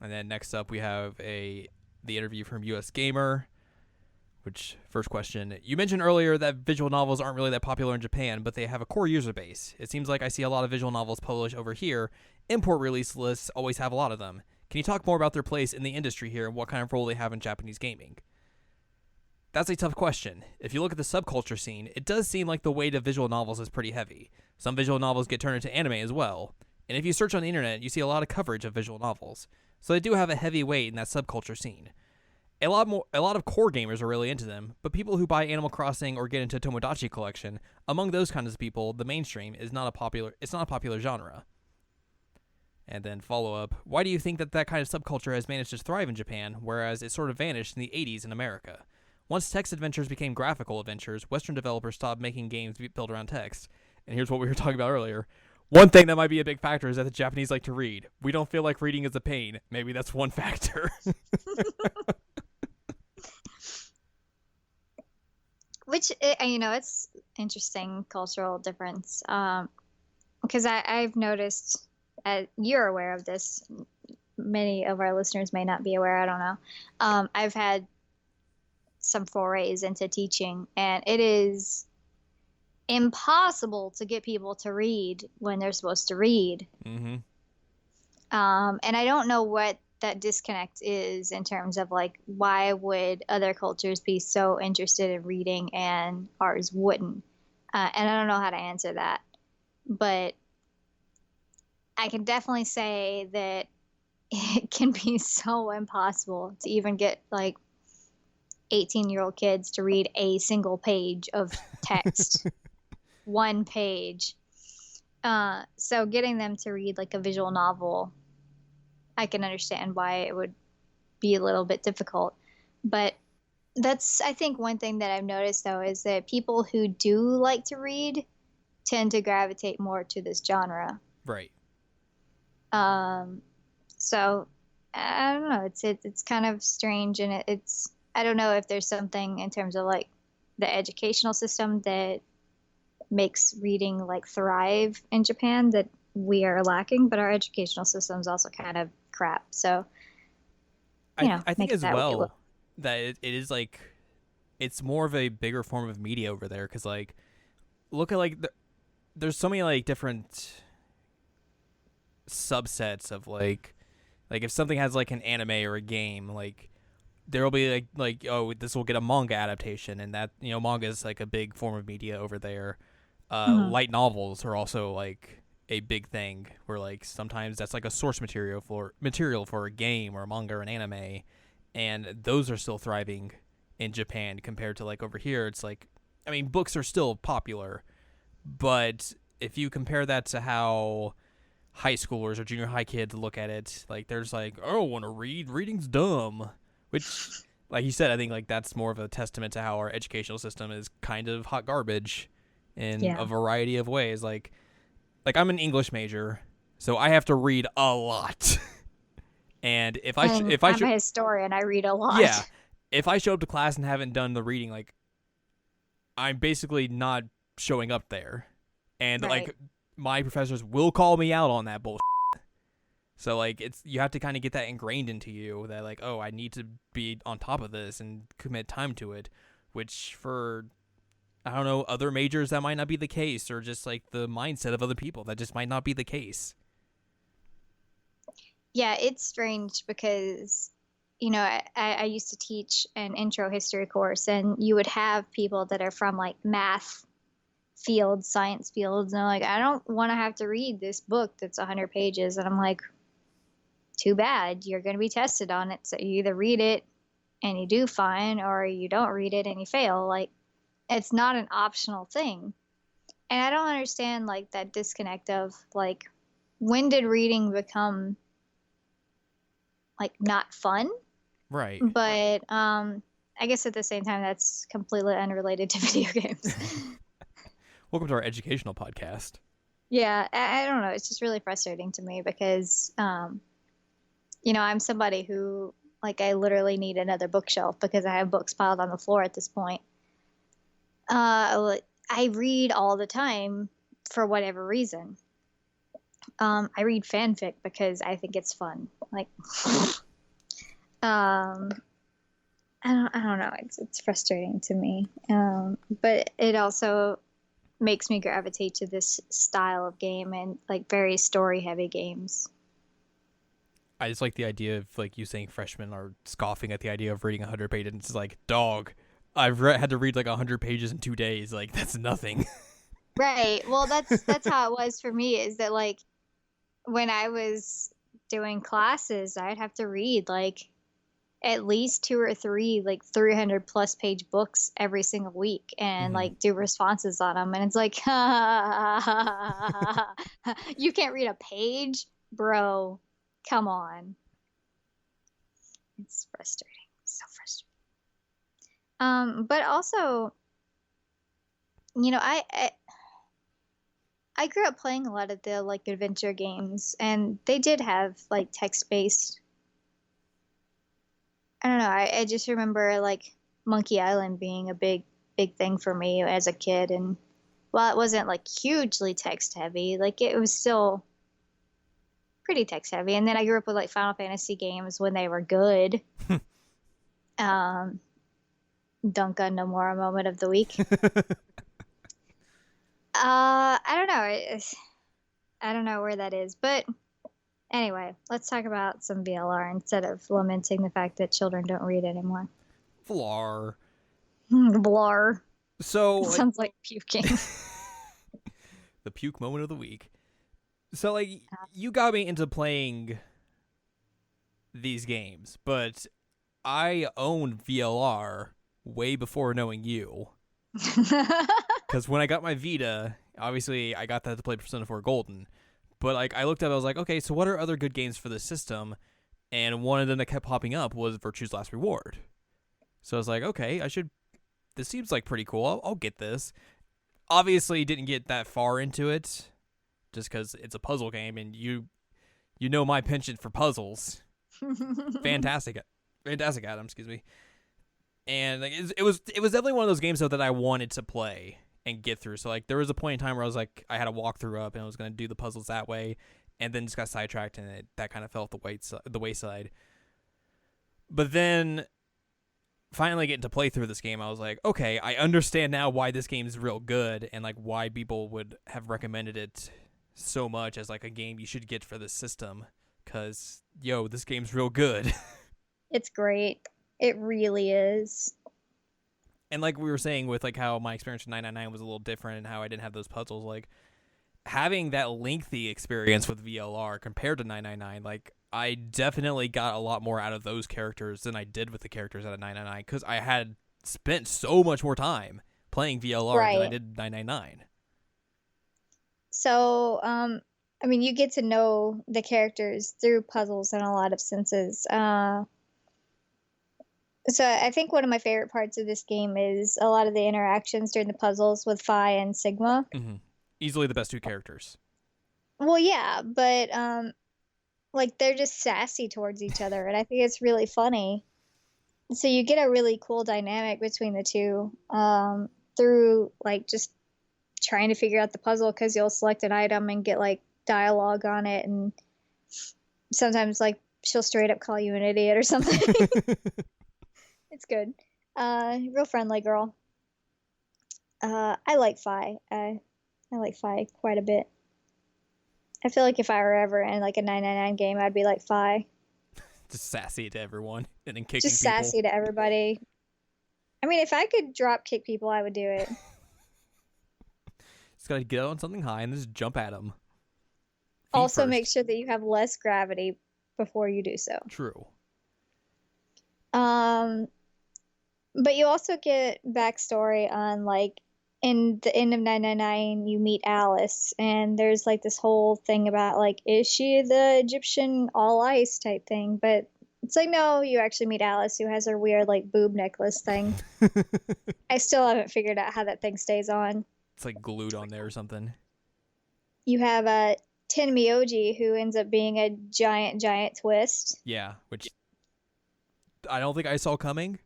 And then next up we have the interview from US Gamer. Which, first question, you mentioned earlier that visual novels aren't really that popular in Japan, but they have a core user base. It seems like I see a lot of visual novels published over here. Import release lists always have a lot of them. Can you talk more about their place in the industry here and what kind of role they have in Japanese gaming? That's a tough question. If you look at the subculture scene, it does seem like the weight of visual novels is pretty heavy. Some visual novels get turned into anime as well. And if you search on the internet, you see a lot of coverage of visual novels. So they do have a heavy weight in that subculture scene. A lot of core gamers are really into them, but people who buy Animal Crossing or get into Tomodachi Collection, among those kinds of people, the mainstream is not a popular genre. And then follow up, why do you think that kind of subculture has managed to thrive in Japan, whereas it sort of vanished in the 80s in America? Once text adventures became graphical adventures, Western developers stopped making games built around text. And here's what we were talking about earlier. One thing that might be a big factor is that the Japanese like to read. We don't feel like reading is a pain. Maybe that's one factor. Which, it's interesting cultural difference. Because I've noticed, you're aware of this, many of our listeners may not be aware, I don't know. I've had some forays into teaching, and it is impossible to get people to read when they're supposed to read. Mm-hmm. And I don't know what that disconnect is in terms of like, why would other cultures be so interested in reading and ours wouldn't? And I don't know how to answer that, but I can definitely say that it can be so impossible to even get like 18-year-old kids to read a single page of text. One page. So getting them to read like a visual novel, I can understand why it would be a little bit difficult. But that's, I think, one thing that I've noticed, though, is that people who do like to read tend to gravitate more to this genre. Right. So, I don't know. It's kind of strange, and it's I don't know if there's something in terms of, like, the educational system that makes reading, like, thrive in Japan that we are lacking, but our educational system is also kind of crap. So, I think as well that it is like it's more of a bigger form of media over there because like look at like there's so many like different subsets of like if something has like an anime or a game, like there'll be like oh, this will get a manga adaptation, and that manga is like a big form of media over there. Light novels are also like a big thing where like sometimes that's like a source material for a game or a manga or an anime, and those are still thriving in Japan compared to like over here. It's like, I mean, books are still popular, but if you compare that to how high schoolers or junior high kids look at it, like there's like, oh, I don't want to read, reading's dumb, which like you said, I think like that's more of a testament to how our educational system is kind of hot garbage in a variety of ways. Like I'm an English major, so I have to read a lot. And I'm a historian, I read a lot. Yeah, if I show up to class and haven't done the reading, like I'm basically not showing up there, and like my professors will call me out on that bullshit. So like you have to kind of get that ingrained into you that like, oh, I need to be on top of this and commit time to it, which for I don't know, other majors that might not be the case, or just like the mindset of other people that just might not be the case. Yeah, it's strange because, I used to teach an intro history course, and you would have people that are from like math fields, science fields, and they're like, I don't want to have to read this book that's 100 pages. And I'm like, too bad, you're going to be tested on it. So you either read it and you do fine, or you don't read it and you fail. Like, it's not an optional thing. And I don't understand like that disconnect of like when did reading become like not fun? Right. But I guess at the same time that's completely unrelated to video games. Welcome to our educational podcast. Yeah, I don't know. It's just really frustrating to me because I'm somebody who like I literally need another bookshelf because I have books piled on the floor at this point. I read all the time for whatever reason. I read fanfic because I think it's fun. Like, um, I don't know. It's frustrating to me. But it also makes me gravitate to this style of game and like very story heavy games. I just like the idea of like you saying freshmen are scoffing at the idea of reading 100 pages. And it's like, dog, had to read like 100 pages in 2 days. Like that's nothing. Right. Well, that's how it was for me. Is that like when I was doing classes, I'd have to read like at least two or three like 300 plus page books every single week and Mm-hmm. like do responses on them, and it's like you can't read a page, bro, come on. It's frustrating, so frustrating. But also, I grew up playing a lot of the like adventure games, and they did have like text based. I don't know. I just remember like Monkey Island being a big thing for me as a kid, and while it wasn't like hugely text heavy, like it was still pretty text heavy. And then I grew up with like Final Fantasy games when they were good. Um, Dunka Nomura moment of the week. I don't know. I don't know where that is, but anyway, let's talk about some VLR instead of lamenting the fact that children don't read anymore. Flar. Blar. So like, Sounds like puking. the puke moment of the week. So like you got me into playing these games, but I owned VLR way before knowing you. Because when I got my Vita, obviously I got that to play Persona 4 Golden. But like I looked up, I was like, okay, so what are other good games for this system? And one of them that kept popping up was Virtue's Last Reward. So I was like, okay, this seems like pretty cool. I'll get this. Obviously, didn't get that far into it, just because it's a puzzle game, and you know my penchant for puzzles. Fantastic, fantastic, Adam. Excuse me. And like, it was definitely one of those games though that I wanted to play and get through. So like there was a point in time where I was like I had a walkthrough up and I was gonna do the puzzles that way, and then just got sidetracked and that kind of fell off the wayside. But then finally getting to play through this game, I was like, okay, I understand now why this game is real good and like why people would have recommended it so much as like a game you should get for this system. Cause this game's real good. It's great. It really is. And like we were saying with like how my experience with 999 was a little different and how I didn't have those puzzles, like having that lengthy experience with VLR compared to 999, like I definitely got a lot more out of those characters than I did with the characters out of 999 because I had spent so much more time playing VLR than I Right. did 999. So, I mean, you get to know the characters through puzzles in a lot of senses. So I think one of my favorite parts of this game is a lot of the interactions during the puzzles with Phi and Sigma. Mm-hmm. Easily the best two characters. Well, yeah, but like they're just sassy towards each other, and I think it's really funny. So you get a really cool dynamic between the two through like just trying to figure out the puzzle because you'll select an item and get like dialogue on it, and sometimes like she'll straight up call you an idiot or something. It's good. Real friendly girl. I like Phi. I like Phi quite a bit. I feel like if I were ever in like a 999 game, I'd be like Phi. Just sassy to everyone and then kicking Just people. sassy to everybody. I mean, if I could drop kick people, I would do it. Just gotta get on something high and just jump at them. Also, first. make sure that you have less gravity before you do so. True. But you also get backstory on like in the end of 999, you meet Alice, and there's like this whole thing about like, is she the Egyptian all ice type thing? But it's like, no, you actually meet Alice, who has her weird like boob necklace thing. I still haven't figured out how that thing stays on. It's like glued on there or something. You have a Tenmyoji, who ends up being a giant twist. Yeah, which I don't think I saw coming.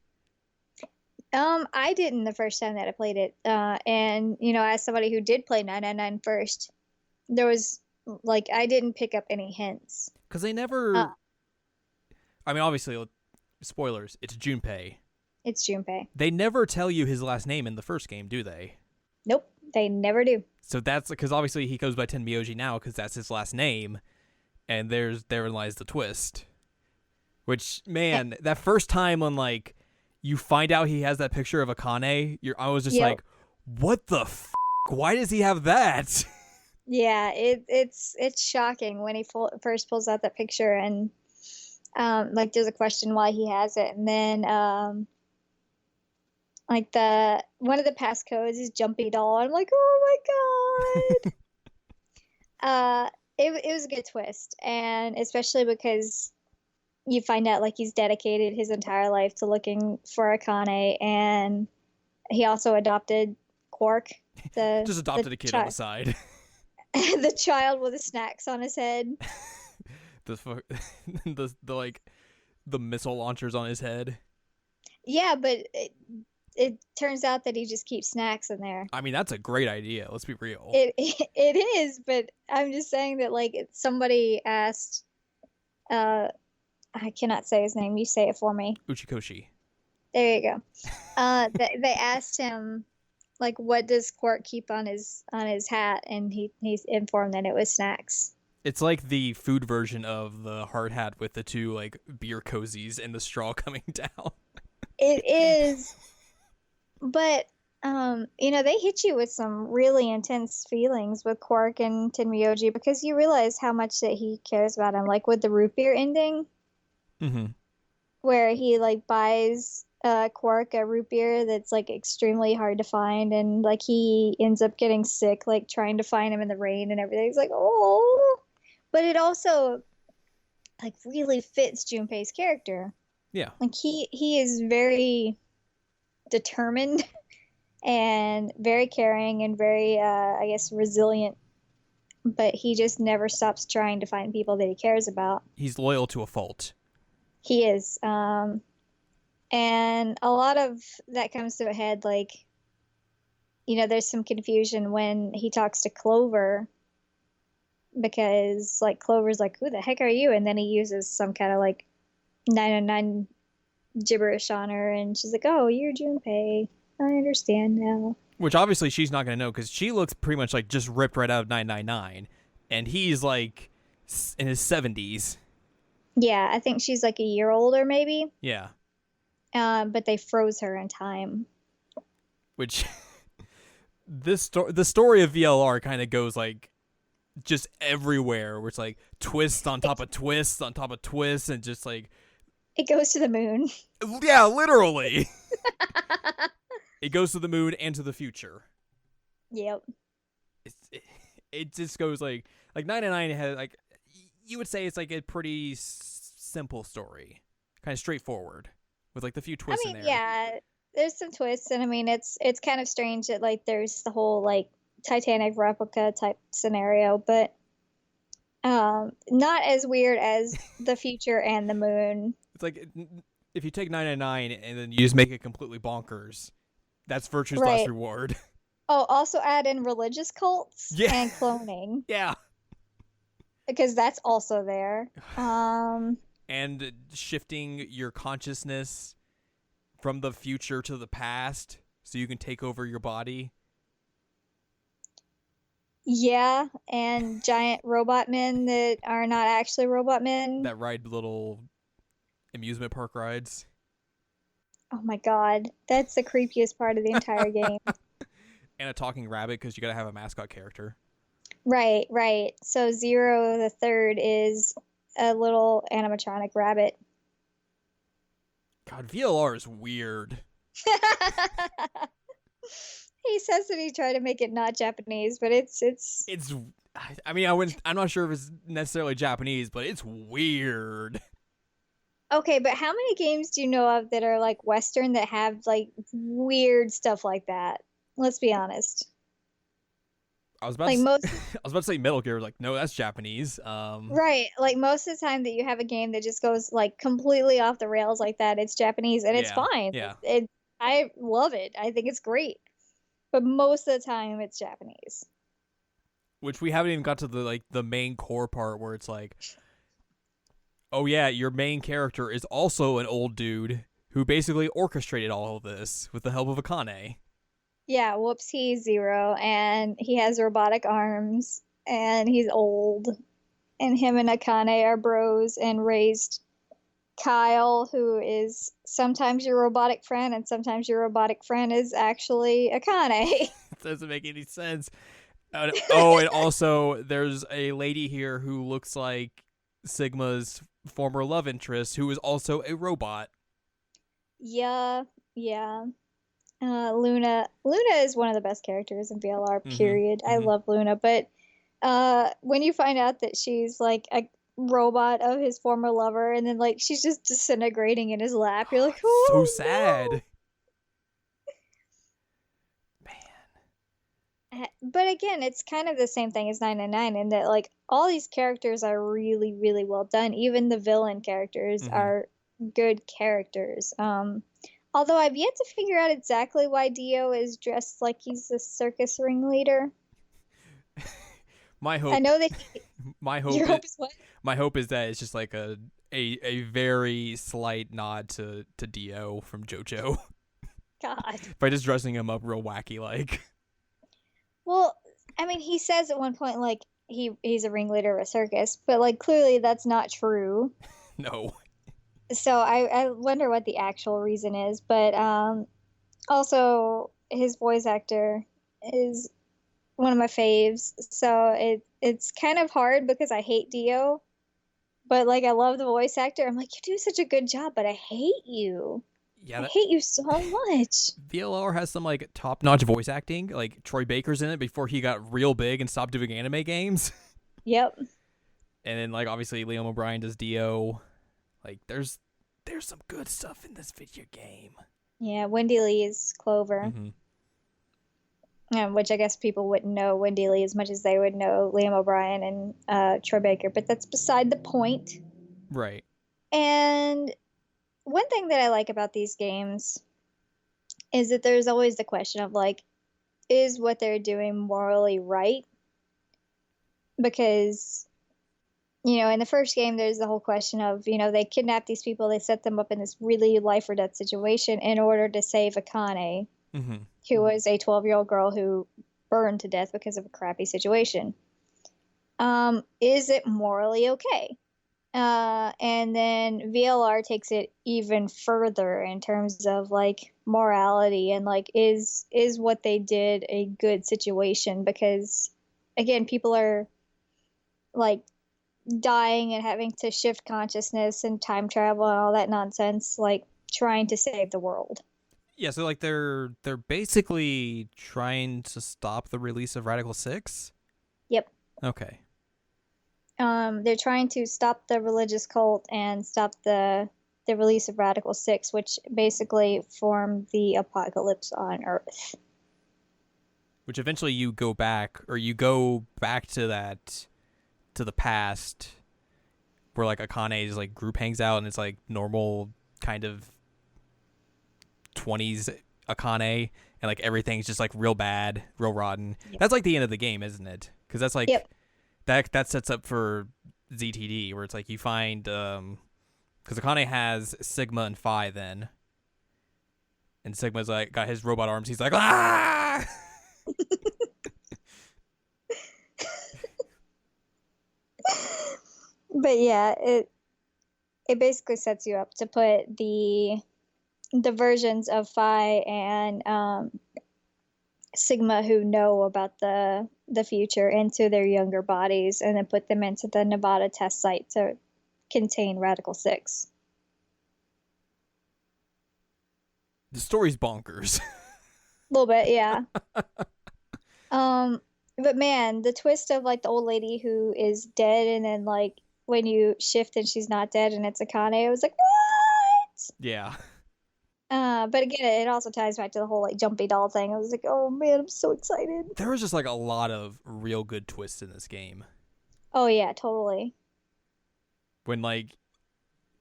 I didn't the first time that I played it. And as somebody who did play 999 first, there was like I didn't pick up any hints. Because they Uh, never. I mean, obviously, spoilers. It's Junpei. it's Junpei. They never tell you his last name in the first game, do they? Nope, they never do. So that's because obviously he goes by Tenmyoji now because that's his last name, and therein lies the twist. Which, man, that first time when like you find out he has that picture of Akane, I was just like, what the f***? Why does he have that? Yeah, it's shocking when he first pulls out that picture, and like there's a question why he has it, and then like the one of the passcodes is Jumpy Doll. I'm like, oh my god. It was a good twist, and especially because you find out like he's dedicated his entire life to looking for Akane, and he also adopted Quark. Just adopted a kid on the side. The child with the snacks on his head. the like the missile launchers on his head. Yeah, but it turns out that he just keeps snacks in there. I mean, that's a great idea. Let's be real. It is, but I'm just saying that like somebody asked, I cannot say his name. You say it for me. Uchikoshi. There you go. They asked him like, what does Quark keep on his hat, and he's informed that it was snacks. It's like the food version of the hard hat with the two like beer cozies and the straw coming down. It is, but they hit you with some really intense feelings with Quark and Tenmyoji, because you realize how much that he cares about him. Like with the root beer ending, where he like buys Quark a root beer that's like extremely hard to find, and like he ends up getting sick like trying to find him in the rain and everything. It's like, oh, but it also like really fits Junpei's character. Yeah, like he is very determined and very caring and very I guess resilient, but he just never stops trying to find people that he cares about. He's loyal to a fault. He is. And a lot of that comes to a head, like, there's some confusion when he talks to Clover, because, like, Clover's like, who the heck are you? And then he uses some kind of, like, 909 gibberish on her, and she's like, oh, you're Junpei. I understand now. Which, obviously, she's not going to know, because she looks pretty much, like, just ripped right out of 999, and he's, like, in his 70s. Yeah, I think she's, like, a year older, maybe. Yeah. But they froze her in time. Which the story of VLR kind of goes like just everywhere, where it's like twists on top of twists on top of twists, and just like it goes to the moon. Yeah, literally. It goes to the moon and to the future. Yep. It just goes like 99 has like, you would say it's like a pretty simple story, kind of straightforward. With like the few twists in there. Yeah, there's some twists, and I mean it's kind of strange that like there's the whole like Titanic replica type scenario, but not as weird as the future and the moon. It's like if you take 999 and then you just make it completely bonkers, that's Virtue's last reward. Oh, also add in religious cults and cloning. Yeah. Because that's also there. And shifting your consciousness from the future to the past so you can take over your body. Yeah, and giant robot men that are not actually robot men. That ride little amusement park rides. Oh my god, that's the creepiest part of the entire game. And a talking rabbit, because you gotta have a mascot character. Right. So Zero the Third is a little animatronic rabbit. God, VLR is weird. He says that he tried to make it not Japanese, but it's It's. I mean, I'm not sure if it's necessarily Japanese, but it's weird. okay. But how many games do you know of that are like Western that have like weird stuff like that? Let's be honest. I was about Like to, most, I was about to say Metal Gear. Like, no, that's Japanese. right? Like most of the time that you have a game that just goes like completely off the rails like that, it's Japanese and it's Yeah, fine. yeah. I love it. I think it's great. But most of the time it's Japanese. Which we haven't even got to the main core part where it's like, oh yeah, your main character is also an old dude who basically orchestrated all of this with the help of Akane. Yeah, whoops, he's Zero and he has robotic arms and he's old. And him and Akane are bros and raised Kyle, who is sometimes your robotic friend and sometimes your robotic friend is actually Akane. It doesn't make any sense. Oh, and also there's a lady here who looks like Sigma's former love interest, who is also a robot. Yeah, yeah. Luna is one of the best characters in VLR, Mm-hmm. period. I Mm-hmm. love Luna, but when you find out that she's like a robot of his former lover and then like she's just disintegrating in his lap, you're like, It's so "Oh sad. Man. no." But again, it's kind of the same thing as 999 in that like all these characters are really, really well done. Even the villain characters Mm-hmm. are good characters. Although I've yet to figure out exactly why Dio is dressed like he's a circus ringleader. My I hope know that my your hope is hope is what? my hope is that it's just like a very slight nod to Dio from JoJo God. by just dressing him up real wacky like. Well, I mean, he says at one point like he's a ringleader of a circus, but like clearly that's not true. No. So I wonder what the actual reason is. But also his voice actor is one of my faves. So it's kind of hard because I hate Dio, but like I love the voice actor. I'm like, you do such a good job, but I hate you. Yeah, I that hate you so much. VLR has some like top-notch voice acting. Like Troy Baker's in it before he got real big and stopped doing anime games. Yep. And then like obviously Liam O'Brien does Dio. Like there's some good stuff in this video game. Yeah, Wendy Lee is Clover. Mm-hmm. Which I guess people wouldn't know Wendy Lee as much as they would know Liam O'Brien and Troy Baker, but that's beside the point. Right. And one thing that I like about these games is that there's always the question of like, is what they're doing morally right? Because, in the first game, there's the whole question of, they kidnap these people, they set them up in this really life or death situation in order to save Akane, Mm-hmm. who was a 12-year-old girl who burned to death because of a crappy situation. Is it morally okay? And then VLR takes it even further in terms of like morality and like is what they did a good situation? Because again, people are like dying and having to shift consciousness and time travel and all that nonsense, like trying to save the world. Yeah, so like they're basically trying to stop the release of Radical 6. Yep. Okay. They're trying to stop the religious cult and stop the release of Radical 6, which basically formed the apocalypse on Earth. Which eventually you go back to that to the past where like Akane's like group hangs out and it's like normal kind of 20s Akane and like everything's just like real bad, real rotten. Yep. That's like the end of the game, isn't it? Because that's like Yep. that sets up for ZTD where it's like you find because Akane has Sigma and Phi then, and Sigma's like got his robot arms. He's like ah. But yeah, it basically sets you up to put the versions of Phi and Sigma who know about the future into their younger bodies and then put them into the Nevada test site to contain Radical 6. The story's bonkers. little bit, yeah. Um, but man, the twist of like the old lady who is dead, and then like when you shift and she's not dead and it's Akane, I was like, what? Yeah. But again, it also ties back to the whole like jumpy doll thing. I was like, oh man, I'm so excited. There was just like a lot of real good twists in this game. Oh yeah, totally. When like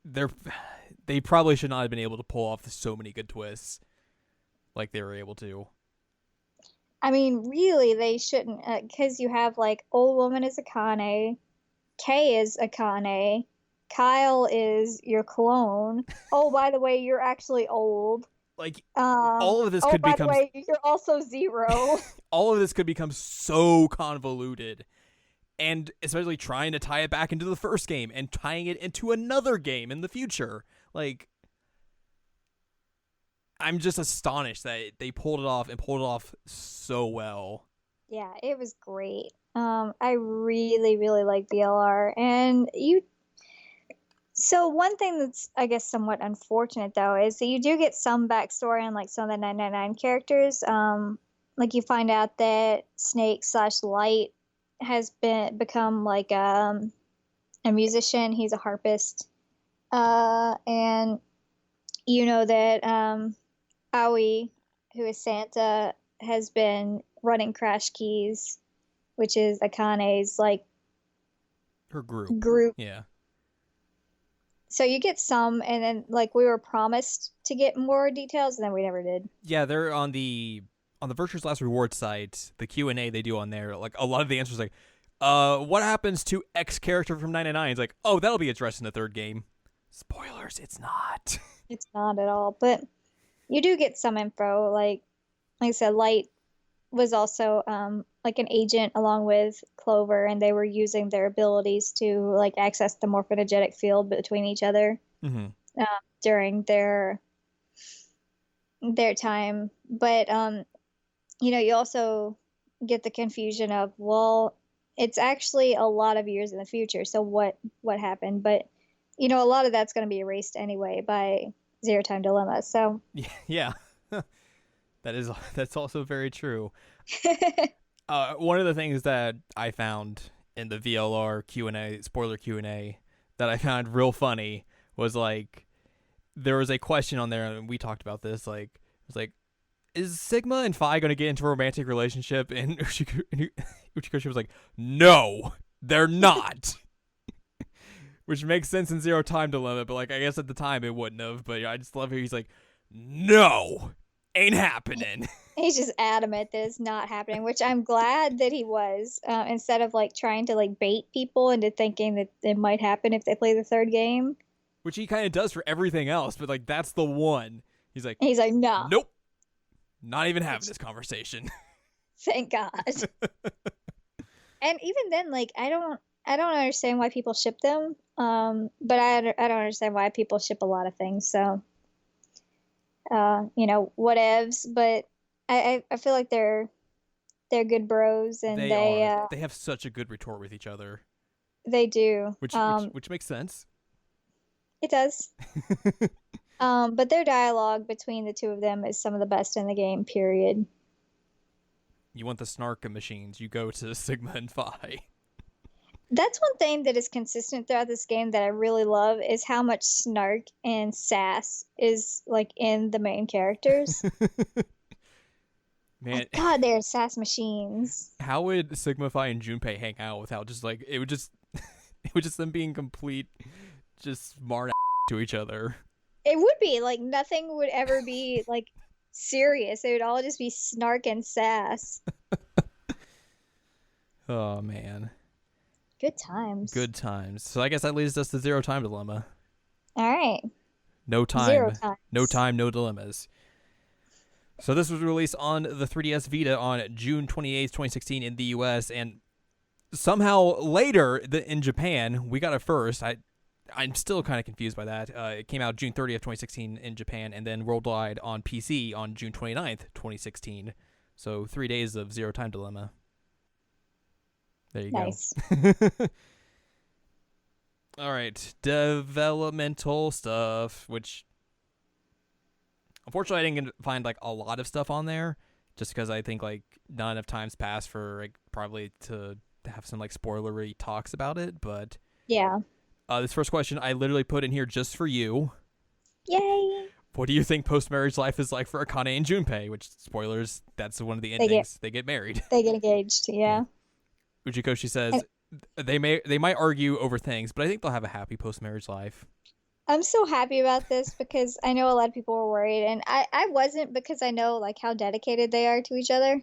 they're they probably should not have been able to pull off so many good twists like they were able to. I mean, really, they shouldn't, because you have like old woman is Akane, Kay is Akane, Kyle is your clone. Oh, by the way, you're actually old. Like all of this Oh, could by the become way, you're also Zero. all of this could become so convoluted. And especially trying to tie it back into the first game and tying it into another game in the future. Like, I'm just astonished that they pulled it off and pulled it off so well. Yeah, it was great. I really, really like BLR. And you, so one thing that's, I guess, somewhat unfortunate though, is that you do get some backstory on like some of the 999 characters. Like you find out that Snake slash Light has become like a musician. He's a harpist. And you know that Aoi, who is Santa, has been running Crash Keys, which is Akane's like Her group. group. Yeah. So you get some, and then like we were promised to get more details, and then we never did. Yeah, they're on the Virtue's Last Reward site, the Q&A they do on there, like a lot of the answers like, what happens to X character from 99? It's like, oh, that'll be addressed in the third game. Spoilers, it's not. It's not at all, but you do get some info. Like I said, Light was also like an agent along with Clover, and they were using their abilities to like access the morphogenetic field between each other during their time. But you know, you also get the confusion of, well, it's actually a lot of years in the future. So what happened? But you know, a lot of that's going to be erased anyway by Zero Time Dilemma. So yeah. That's also very true. One of the things that I found in the VLR Q&A, spoiler Q&A, that I found real funny was like, there was a question on there, and we talked about this, like, it was like, is Sigma and Phi going to get into a romantic relationship? And Uchikoshi was like, no, they're not. Which makes sense in Zero Time Dilemma, but like, I guess at the time it wouldn't have, but I just love how he's like, no, ain't happening. he's just adamant that it's not happening, which I'm glad that he was, instead of like trying to like bait people into thinking that it might happen if they play the third game. Which he kind of does for everything else, but like that's the one. He's like, No, nope, not even having this conversation. thank God. And even then, like I don't understand why people ship them. But I don't understand why people ship a lot of things. So, you know, whatevs. But I feel like they're good bros, and they have such a good retort with each other. They do, which makes sense. It does. But their dialogue between the two of them is some of the best in the game. Period. You want the snark machines? You go to Sigma and Phi. That's one thing that is consistent throughout this game that I really love, is how much snark and sass is like in the main characters. Man, like, God, they're sass machines. How would Sigma, Phi, and Junpei hang out without just like it would just them being complete just smart to each other? It would be like nothing would ever be like serious. It would all just be snark and sass. Oh man. Good times. Good times. So I guess that leads us to Zero Time Dilemma. All right. No time. Zero times. No time, no dilemmas. So this was released on the 3DS Vita on June 28th, 2016 in the US, and somehow later in Japan, we got it first. I'm still kind of confused by that. It came out June 30th, 2016 in Japan, and then worldwide on PC on June 29th, 2016. So 3 days of Zero Time Dilemma. There you nice. go. All right, developmental stuff, which unfortunately I didn't find like a lot of stuff on there. just because I think like not enough time's passed for like probably to have some like spoilery talks about it. But Yeah. this first question I literally put in here just for you. Yay. What do you think post-marriage life is like for Akane and Junpei? Which, spoilers, that's one of the They get endings. They get married. they get engaged. Yeah. Yeah. Uchikoshi And says they might argue over things, but I think they'll have a happy post-marriage life. I'm so happy about this because I know a lot of people were worried, and I wasn't because I know like how dedicated they are to each other.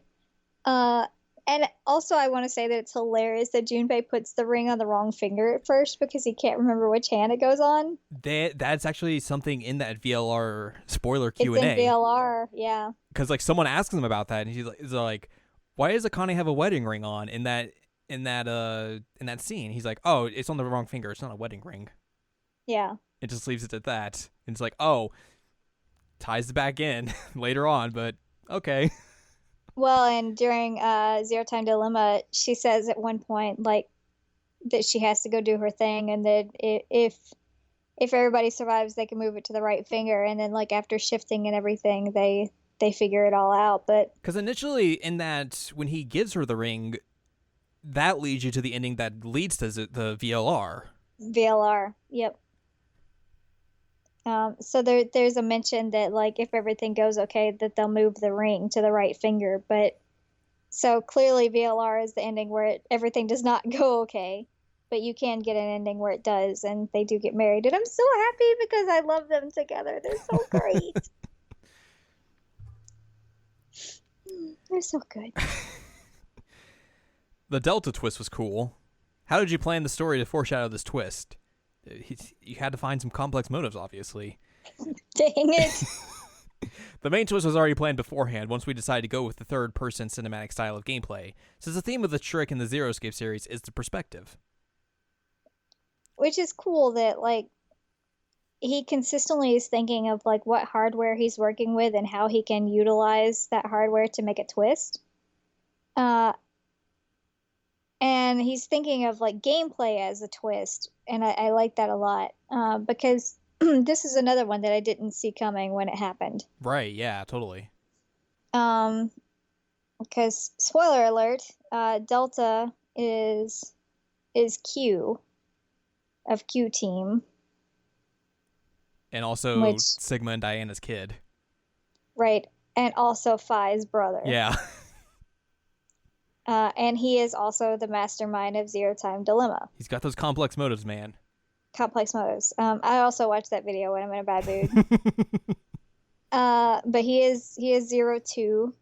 Uh, and also I want to say that it's hilarious that Junpei puts the ring on the wrong finger at first because he can't remember which hand it goes on. That's actually something in that VLR spoiler It's Q and in A, VLR, yeah. because like someone asks him about that, and he's like, "Why does Akane have a wedding ring on in that scene?" He's like, "Oh, it's on the wrong finger. It's not a wedding ring." Yeah. It just leaves it at that. And it's like, oh, ties it back in later on, but okay. Well, and during Zero Time Dilemma, she says at one point like that she has to go do her thing, and that if everybody survives, they can move it to the right finger, and then like after shifting and everything, they figure it all out. But Because initially, in that, when he gives her the ring, that leads you to the ending that leads to the VLR. VLR, yep. So there's a mention that like if everything goes okay, that they'll move the ring to the right finger. But so clearly VLR is the ending where everything does not go okay, but you can get an ending where it does, and they do get married. And I'm so happy because I love them together. They're so great. They're so good. The Delta twist was cool. How did you plan the story to foreshadow this twist? You had to find some complex motives, obviously. Dang it. The main twist was already planned beforehand once we decided to go with the third-person cinematic style of gameplay, since the theme of the trick in the Zero Escape series is the perspective. Which is cool that like he consistently is thinking of like what hardware he's working with and how he can utilize that hardware to make a twist. And he's thinking of like gameplay as a twist, and I like that a lot because this is another one that I didn't see coming when it happened. Right, yeah, totally. Because spoiler alert, Delta is Q of Q Team, And also which Sigma and Diana's kid. right, and also Phi's brother. Yeah. And he is also the mastermind of Zero Time Dilemma. He's got those complex motives, man. Complex motives. I also watched that video when I'm in a bad mood. But he is 02.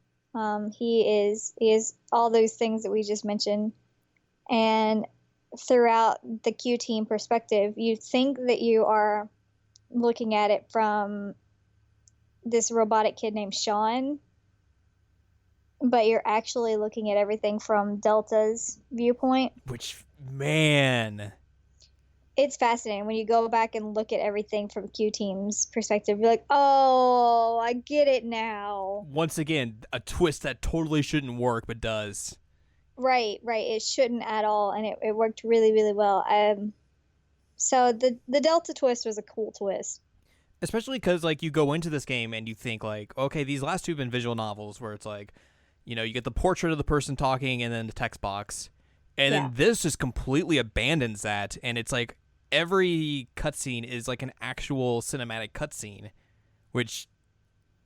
He is all those things that we just mentioned. And throughout the Q Team perspective, you think that you are looking at it from this robotic kid named Sean, but you're actually looking at everything from Delta's viewpoint. Which, man, it's fascinating when you go back and look at everything from Q Team's perspective. You're like, oh, I get it now. Once again, a twist that totally shouldn't work, but does. Right. It shouldn't at all, and it worked really, really well. So the Delta twist was a cool twist. Especially because, like, you go into this game and you think, like, okay, these last two have been visual novels where it's like, you know, you get the portrait of the person talking and then the text box. And then this just completely abandons that. And it's like every cutscene is like an actual cinematic cutscene, which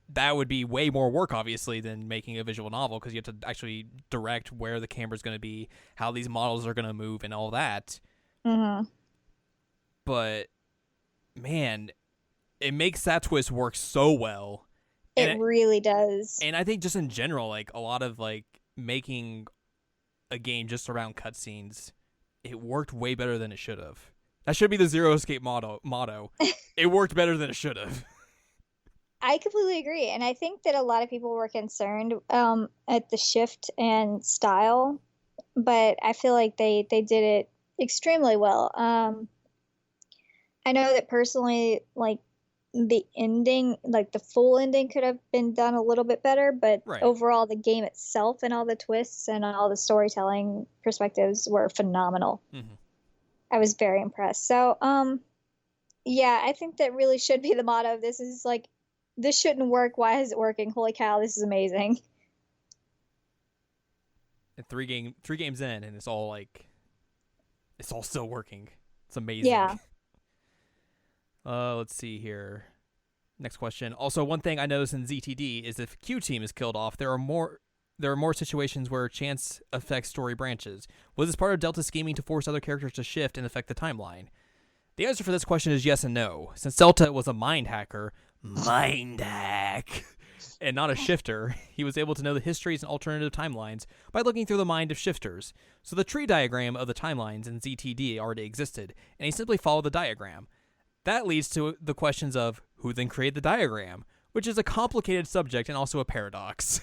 that would be way more work, obviously, than making a visual novel because you have to actually direct where the camera's going to be, how these models are going to move, and all that. Mm-hmm. But, man, it makes that twist work so well. It really does. And I think just in general, like a lot of like making a game just around cutscenes, it worked way better than it should have. That should be the Zero Escape motto. It worked better than it should have. I completely agree, and I think that a lot of people were concerned at the shift and style, but I feel like they did it extremely well. I know that personally, like the ending, like the full ending could have been done a little bit better, but overall the game itself and all the twists and all the storytelling perspectives were phenomenal. Mm-hmm. I was very impressed. So, yeah, I think that really should be the motto of this is like, this shouldn't work. Why is it working? Holy cow, this is amazing. And three games in, and it's all still working. It's amazing. Yeah. Let's see here. Next question. Also, one thing I noticed in ZTD is if Q team is killed off, there are more situations where chance affects story branches. Was this part of Delta's scheming to force other characters to shift and affect the timeline? The answer for this question is yes and no. Since Delta was a mind hacker, and not a shifter, he was able to know the histories and alternative timelines by looking through the mind of shifters. So the tree diagram of the timelines in ZTD already existed, and he simply followed the diagram. That leads to the questions of who then created the diagram, which is a complicated subject and also a paradox.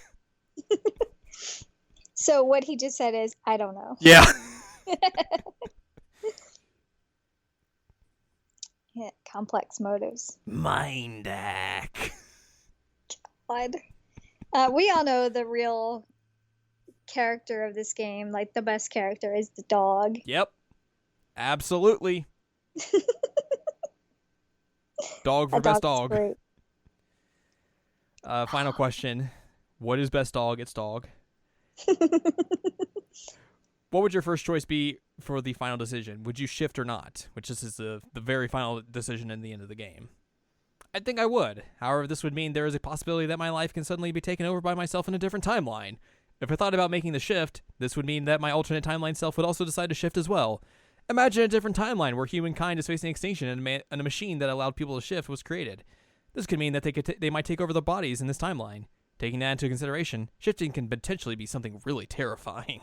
So what he just said is, I don't know. Yeah. Yeah, complex motives. Mind hack. God. We all know the real character of this game, like the best character, is the dog. Yep. Absolutely. Dog for best dog. Great. Final question. What is best dog? It's dog. What would your first choice be for the final decision? Would you shift or not? Which this is the very final decision in the end of the game. I think I would. However, this would mean there is a possibility that my life can suddenly be taken over by myself in a different timeline. If I thought about making the shift, this would mean that my alternate timeline self would also decide to shift as well. Imagine a different timeline where humankind is facing extinction and a machine that allowed people to shift was created. This could mean that they might take over their bodies in this timeline. Taking that into consideration, shifting can potentially be something really terrifying.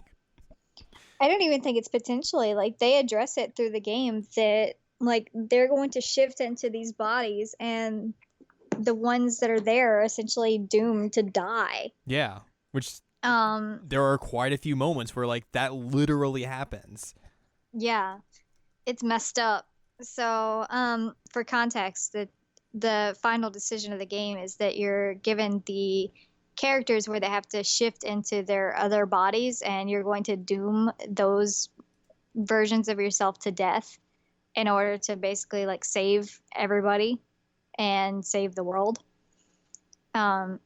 I don't even think it's potentially. Like, they address it through the game that, like, they're going to shift into these bodies, and the ones that are there are essentially doomed to die. Yeah, which there are quite a few moments where, like, that literally happens. Yeah, it's messed up. So, for context, the final decision of the game is that you're given the characters where they have to shift into their other bodies, and you're going to doom those versions of yourself to death in order to basically, like, save everybody and save the world. So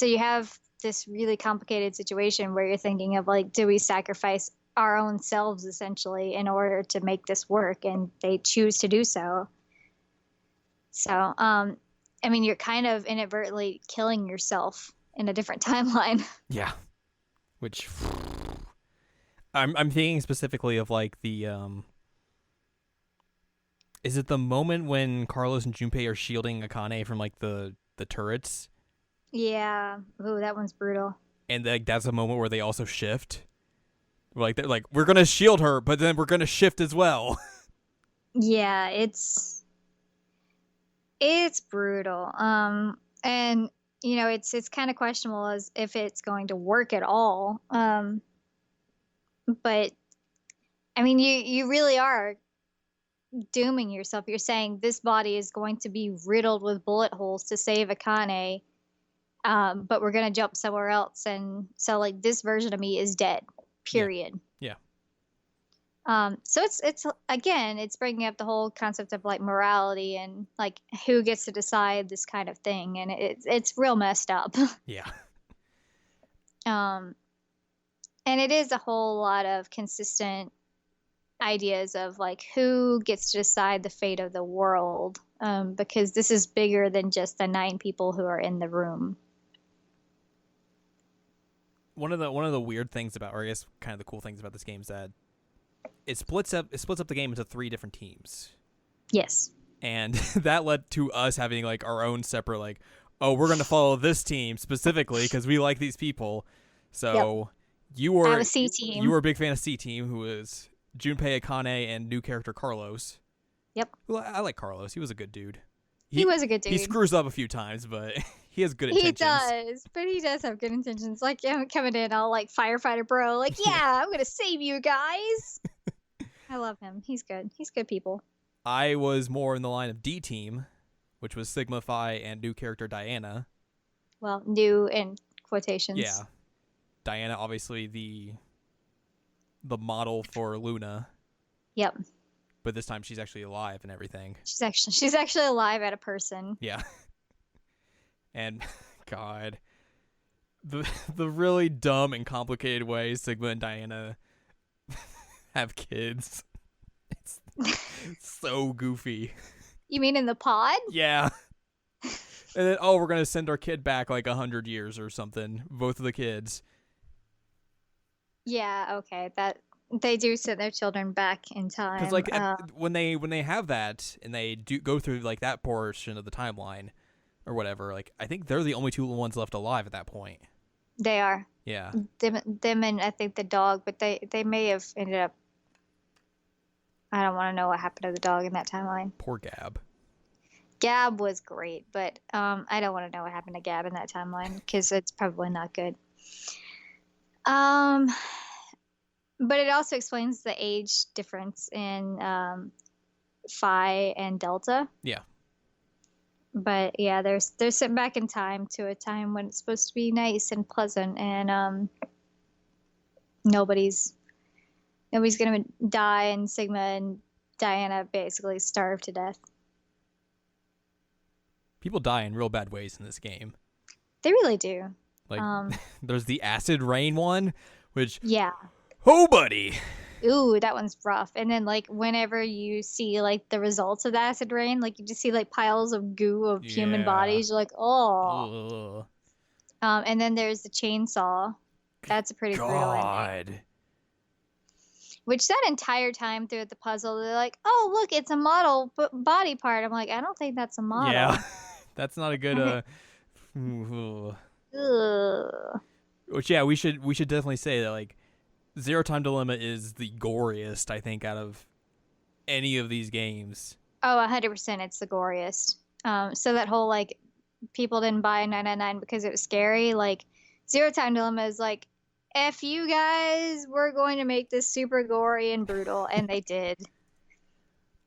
you have this really complicated situation where you're thinking of, like, do we sacrifice our own selves essentially in order to make this work? And they choose to do so. So, I mean, you're kind of inadvertently killing yourself in a different timeline. Yeah. Which I'm thinking specifically of, like, the is it the moment when Carlos and Junpei are shielding Akane from, like, the turrets? Yeah. Ooh, that one's brutal. And, like, that's a moment where they also shift. Like, they're like, we're gonna shield her, but then we're gonna shift as well. Yeah, it's brutal. And you know, it's kind of questionable as if it's going to work at all. But I mean, you really are dooming yourself. You're saying this body is going to be riddled with bullet holes to save Akane, but we're gonna jump somewhere else, and so, like, this version of me is dead. Period. Yeah. So it's again, it's bringing up the whole concept of, like, morality and, like, who gets to decide this kind of thing, and it's real messed up. Yeah. And it is a whole lot of consistent ideas of, like, who gets to decide the fate of the world, because this is bigger than just the 9 people who are in the room. One of the weird things about, or I guess kind of the cool things about this game is that it splits up the game into 3 different teams. Yes. And that led to us having, like, our own separate, like, oh, we're going to follow this team specifically because we like these people. So you were a C team. You were a big fan of C team, who is Junpei, Akane, and new character Carlos. Yep. Well, I like Carlos. He was a good dude. He was a good dude. He screws up a few times, but he has good intentions. He does, but he does have good intentions. Like, coming in all, like, firefighter bro, like, yeah, I'm going to save you guys. I love him. He's good. He's good people. I was more in the line of D team, which was Sigma Phi and new character Diana. Well, new in quotations. Yeah. Diana, obviously the model for Luna. Yep. But this time she's actually alive and everything. She's actually alive at a person. Yeah. And God, the really dumb and complicated way Sigma and Diana have kids. It's so goofy. You mean in the pod? Yeah. And then, oh, we're going to send our kid back like 100 years or something. Both of the kids. Yeah, okay. That they do send their children back in time. Because like when they have that and they do go through like that portion of the timeline or whatever, like I think they're the only two ones left alive at that point. They are. Yeah. Them and I think the dog, but they may have ended up. I don't want to know what happened to the dog in that timeline. Poor Gab. Gab was great, but I don't want to know what happened to Gab in that timeline because it's probably not good. But it also explains the age difference in Phi and Delta. Yeah. But yeah, they're sent back in time to a time when it's supposed to be nice and pleasant, and nobody's gonna die, and Sigma and Diana basically starve to death. People die in real bad ways in this game. They really do. Like, there's the acid rain one, which... Yeah. Oh, buddy! Ooh, that one's rough. And then, like, whenever you see, like, the results of the acid rain, like, you just see, like, piles of goo of human bodies. You're like, oh. Ugh. And then there's the chainsaw. That's a pretty brutal ending. Which that entire time through the puzzle, they're like, oh, look, it's a model body part. I'm like, I don't think that's a model. Yeah. That's not a good... Which, yeah, we should definitely say that, like, Zero Time Dilemma is the goriest, I think, out of any of these games. Oh, 100%, it's the goriest. So that whole, like, people didn't buy 999 because it was scary, like, Zero Time Dilemma is like, F you guys, we're going to make this super gory and brutal, and they did.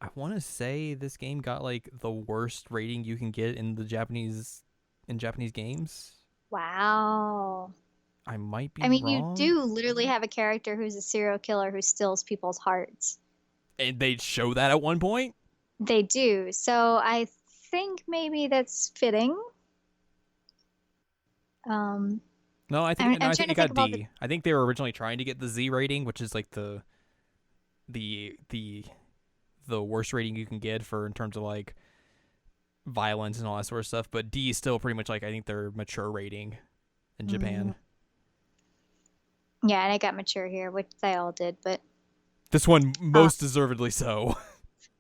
I want to say this game got, like, the worst rating you can get in the Japanese games. Wow. I might be wrong. You do literally have a character who's a serial killer who steals people's hearts. And they show that at one point? They do. So I think maybe that's fitting. No, I think it got D. I think they were originally trying to get the Z rating, which is like the worst rating you can get for in terms of like violence and all that sort of stuff, but D is still pretty much like I think their mature rating in Japan. Yeah, and it got mature here, which they all did, but this one most deservedly so.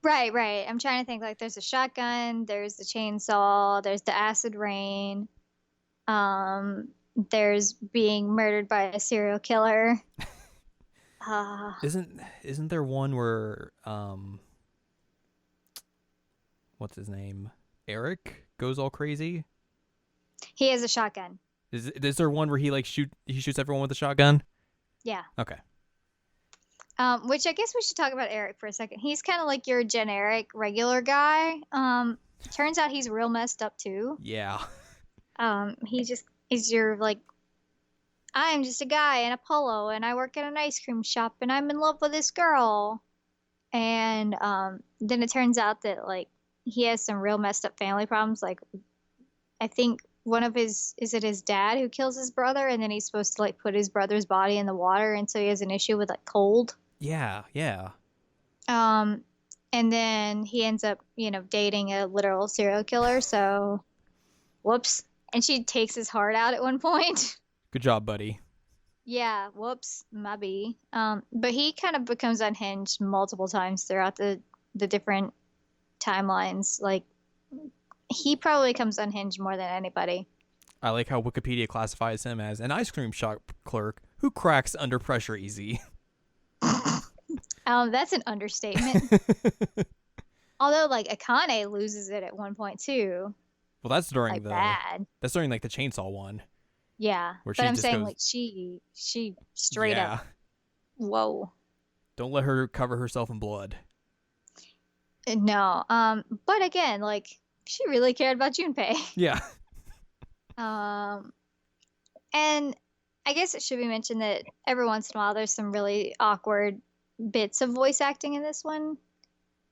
Right. I'm trying to think, like, there's a shotgun, there's the chainsaw, there's the acid rain, there's being murdered by a serial killer. Isn't there one where what's his name? Eric goes all crazy? He has a shotgun. Is there one where he shoots everyone with a shotgun? Yeah. Okay. Which I guess we should talk about Eric for a second. He's kind of like your generic regular guy. Turns out he's real messed up too. Yeah. He's your like, I'm just a guy in a polo and I work at an ice cream shop and I'm in love with this girl. And then it turns out that like he has some real messed up family problems. Like I think one of is it his dad who kills his brother, and then he's supposed to like put his brother's body in the water, and so he has an issue with like cold. Yeah. And then he ends up, dating a literal serial killer. So, whoops. And she takes his heart out at one point. Good job, buddy. Yeah. Whoops. Maybe. But he kind of becomes unhinged multiple times throughout the different timelines. Like, he probably becomes unhinged more than anybody. I like how Wikipedia classifies him as an ice cream shop clerk who cracks under pressure easy. That's an understatement. Although, like, Akane loses it at one point too. Well, that's during bad. That's during like the chainsaw one. Yeah, but I'm saying like she straight up. Whoa. Don't let her cover herself in blood. No. But again, like she really cared about Junpei. Yeah. And I guess it should be mentioned that every once in a while there's some really awkward bits of voice acting in this one.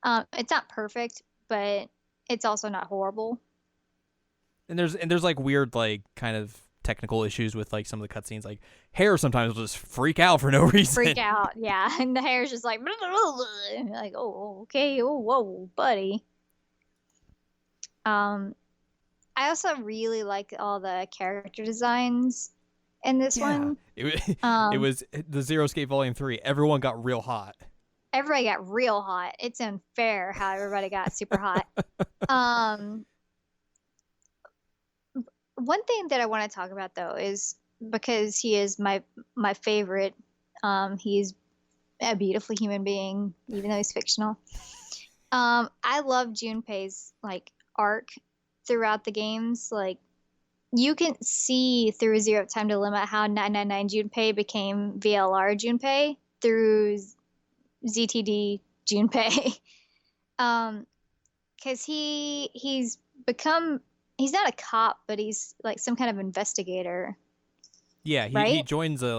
It's not perfect, but it's also not horrible. And there's like weird like kind of technical issues with like some of the cutscenes. Like hair sometimes will just freak out for no reason. Freak out, yeah. And the hair's just like, like, oh, okay, oh, whoa, buddy. I also really like all the character designs in this one. It was the Zero Escape Volume 3. Everyone got real hot. Everybody got real hot. It's unfair how everybody got super hot. One thing that I want to talk about though is because he is my favorite. He's a beautiful human being, even though he's fictional. I love Junpei's like arc throughout the games. Like you can see through Zero Time Dilemma how 999 Junpei became VLR Junpei through ZTD Junpei. Because he's not a cop, but he's like some kind of investigator. Yeah, right? He joins a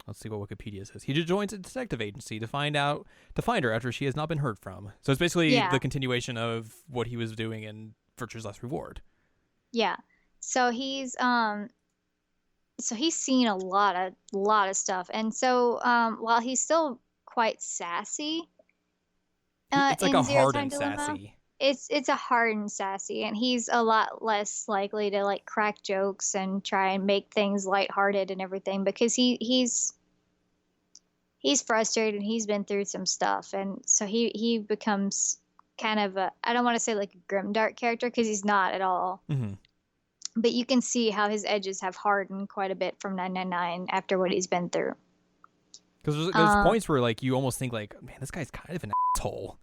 let's see what Wikipedia says. He just joins a detective agency to find her after she has not been heard from. So it's basically the continuation of what he was doing in Virtue's Last Reward. Yeah. So he's seen a lot of stuff. And so while he's still quite sassy, it's like a hardened sassy. It's a hardened sassy, and he's a lot less likely to like crack jokes and try and make things lighthearted and everything because he's frustrated and he's been through some stuff, and so he becomes kind of I don't want to say like a grimdark character because he's not at all. Mm-hmm. But you can see how his edges have hardened quite a bit from 999 after what he's been through. Because there's points where like you almost think like, man, this guy's kind of an asshole.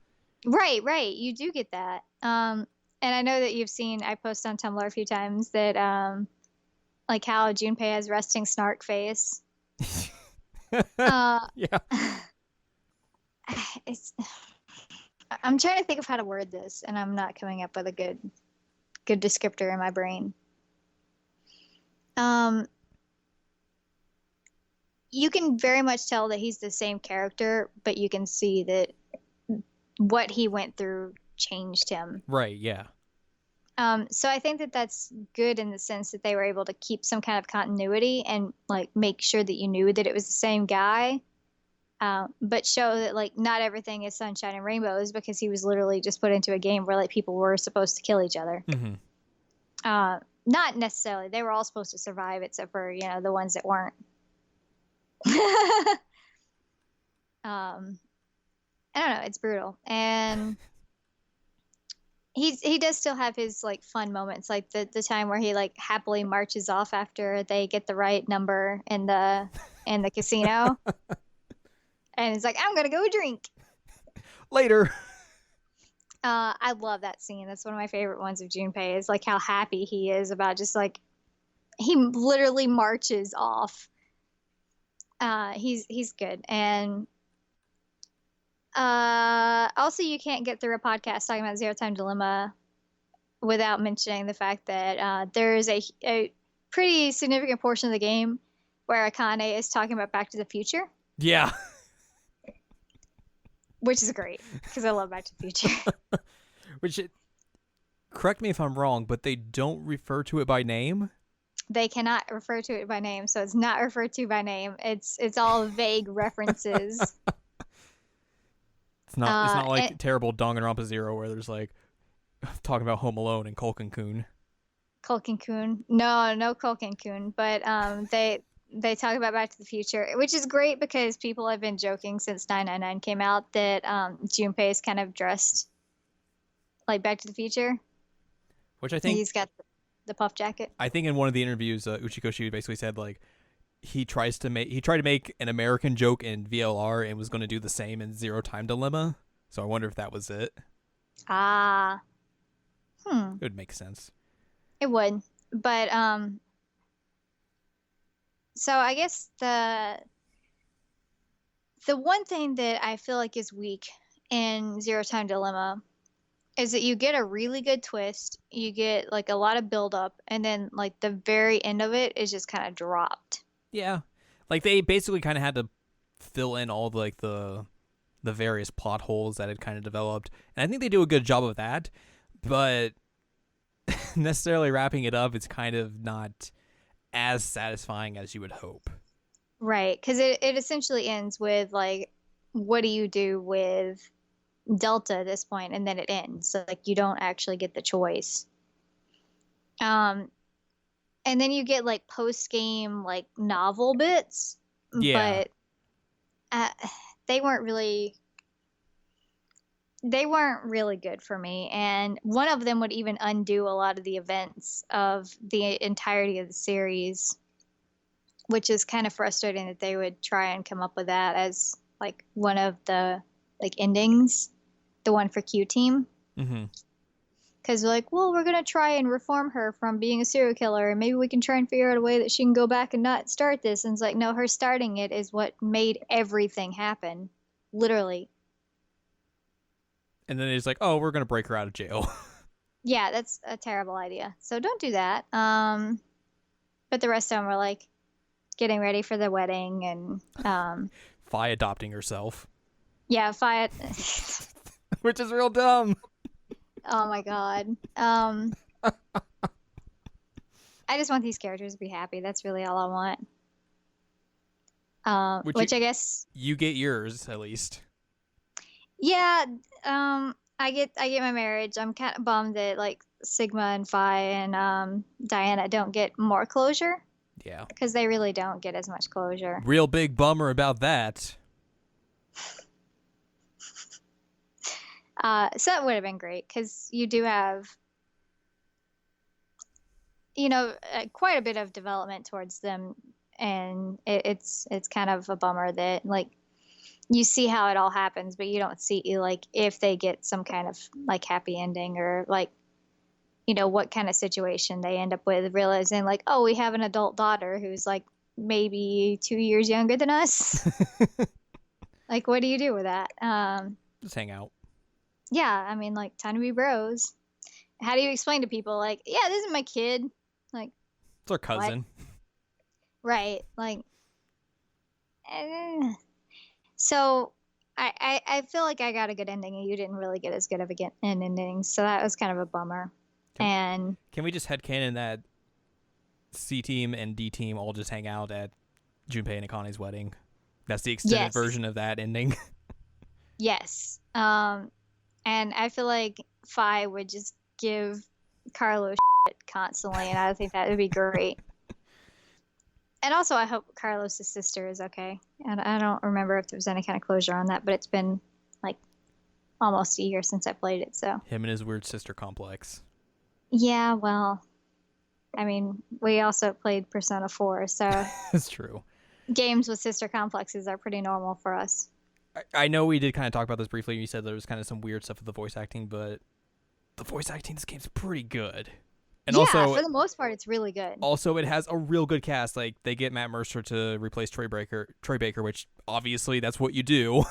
Right. You do get that. And I know that you've seen, I post on Tumblr a few times that, like how Junpei has resting snark face. Yeah. I'm trying to think of how to word this, and I'm not coming up with a good descriptor in my brain. You can very much tell that he's the same character, but you can see that what he went through changed him. Right, yeah. So I think that that's good in the sense that they were able to keep some kind of continuity and like make sure that you knew that it was the same guy, but show that like not everything is sunshine and rainbows because he was literally just put into a game where like people were supposed to kill each other. Mm-hmm. Not necessarily. They were all supposed to survive except for, the ones that weren't. I don't know. It's brutal. And he does still have his like fun moments, like the time where he like happily marches off after they get the right number in the casino. And it's like, I'm going to go drink. Later. I love that scene. That's one of my favorite ones of Junpei is like how happy he is about just like he literally marches off. He's good. And also you can't get through a podcast talking about Zero Time Dilemma without mentioning the fact that there is a pretty significant portion of the game where Akane is talking about Back to the Future. Yeah. Which is great, because I love Back to the Future. Correct me if I'm wrong, but they don't refer to it by name? They cannot refer to it by name, so it's not referred to by name. It's all vague references. It's not like terrible Danganronpa Zero where there's like talking about Home Alone and Kulkin-kun. Kulkin-kun. No Kulkin-kun, but they talk about Back to the Future, which is great because people have been joking since 999 came out that Junpei is kind of dressed like Back to the Future. Which I think he's got the puff jacket. I think in one of the interviews, Uchiko Shi basically said like he tried to make an American joke in VLR and was going to do the same in Zero Time Dilemma. So I wonder if that was it. It would make sense. It would, but so I guess the one thing that I feel like is weak in Zero Time Dilemma is that you get a really good twist, you get like a lot of build up, and then like the very end of it is just kind of dropped. Yeah, like they basically kind of had to fill in all the various plot holes that had kind of developed, and I think they do a good job of that. But necessarily wrapping it up, it's kind of not as satisfying as you would hope. Right, because it essentially ends with like, what do you do with Delta at this point? And then it ends. So like you don't actually get the choice. Um, and then you get like post game like novel bits, Yeah. but uh, they weren't really they weren't really good for me. And one of them would even undo a lot of the events of the entirety of the series, which is kind of frustrating that they would try and come up with that as like one of the like endings, the one for Q Team. Mm-hmm. Because they're like, well, we're gonna try and reform her from being a serial killer, and maybe we can try and figure out a way that she can go back and not start this. And it's like, no, her starting it is what made everything happen, literally. And then it's like, oh, we're going to break her out of jail. Yeah, that's a terrible idea. So don't do that. But the rest of them were like getting ready for the wedding and Fi adopting herself. yeah, fight. Which is real dumb. Oh my God. I just want these characters to be happy. That's really all I want. Which I guess you get yours at least. yeah. I get my marriage. I'm kind of bummed that like Sigma and Phi and Diana don't get more closure. Yeah. Because they really don't get as much closure. Real big bummer about that. So that would have been great because you do have, quite a bit of development towards them, and it's kind of a bummer that like you see how it all happens, but you don't see like if they get some kind of like happy ending or like what kind of situation they end up with, realizing like, oh, we have an adult daughter who's like maybe 2 years younger than us. Like, what do you do with that? Just hang out. Yeah, I mean, like, time to be bros. How do you explain to people, like, yeah, this is my kid? Like, it's our cousin. What? Right. Like, so I feel like I got a good ending and you didn't really get as good of an ending. So that was kind of a bummer. Can we just headcanon that C Team and D Team all just hang out at Junpei and Akane's wedding? That's the extended version of that ending. Yes. And I feel like Phi would just give Carlos shit constantly, and I think that would be great. And also, I hope Carlos' sister is okay. And I don't remember if there was any kind of closure on that, but it's been like almost a year since I played it. So him and his weird sister complex. Yeah, well, I mean, we also played Persona 4, so that's true. Games with sister complexes are pretty normal for us. I know we did kind of talk about this briefly. You said there was kind of some weird stuff with the voice acting, but the voice acting in this game's pretty good. And yeah, also, for the most part, it's really good. Also, it has a real good cast. Like, they get Matt Mercer to replace Troy Baker, which obviously that's what you do.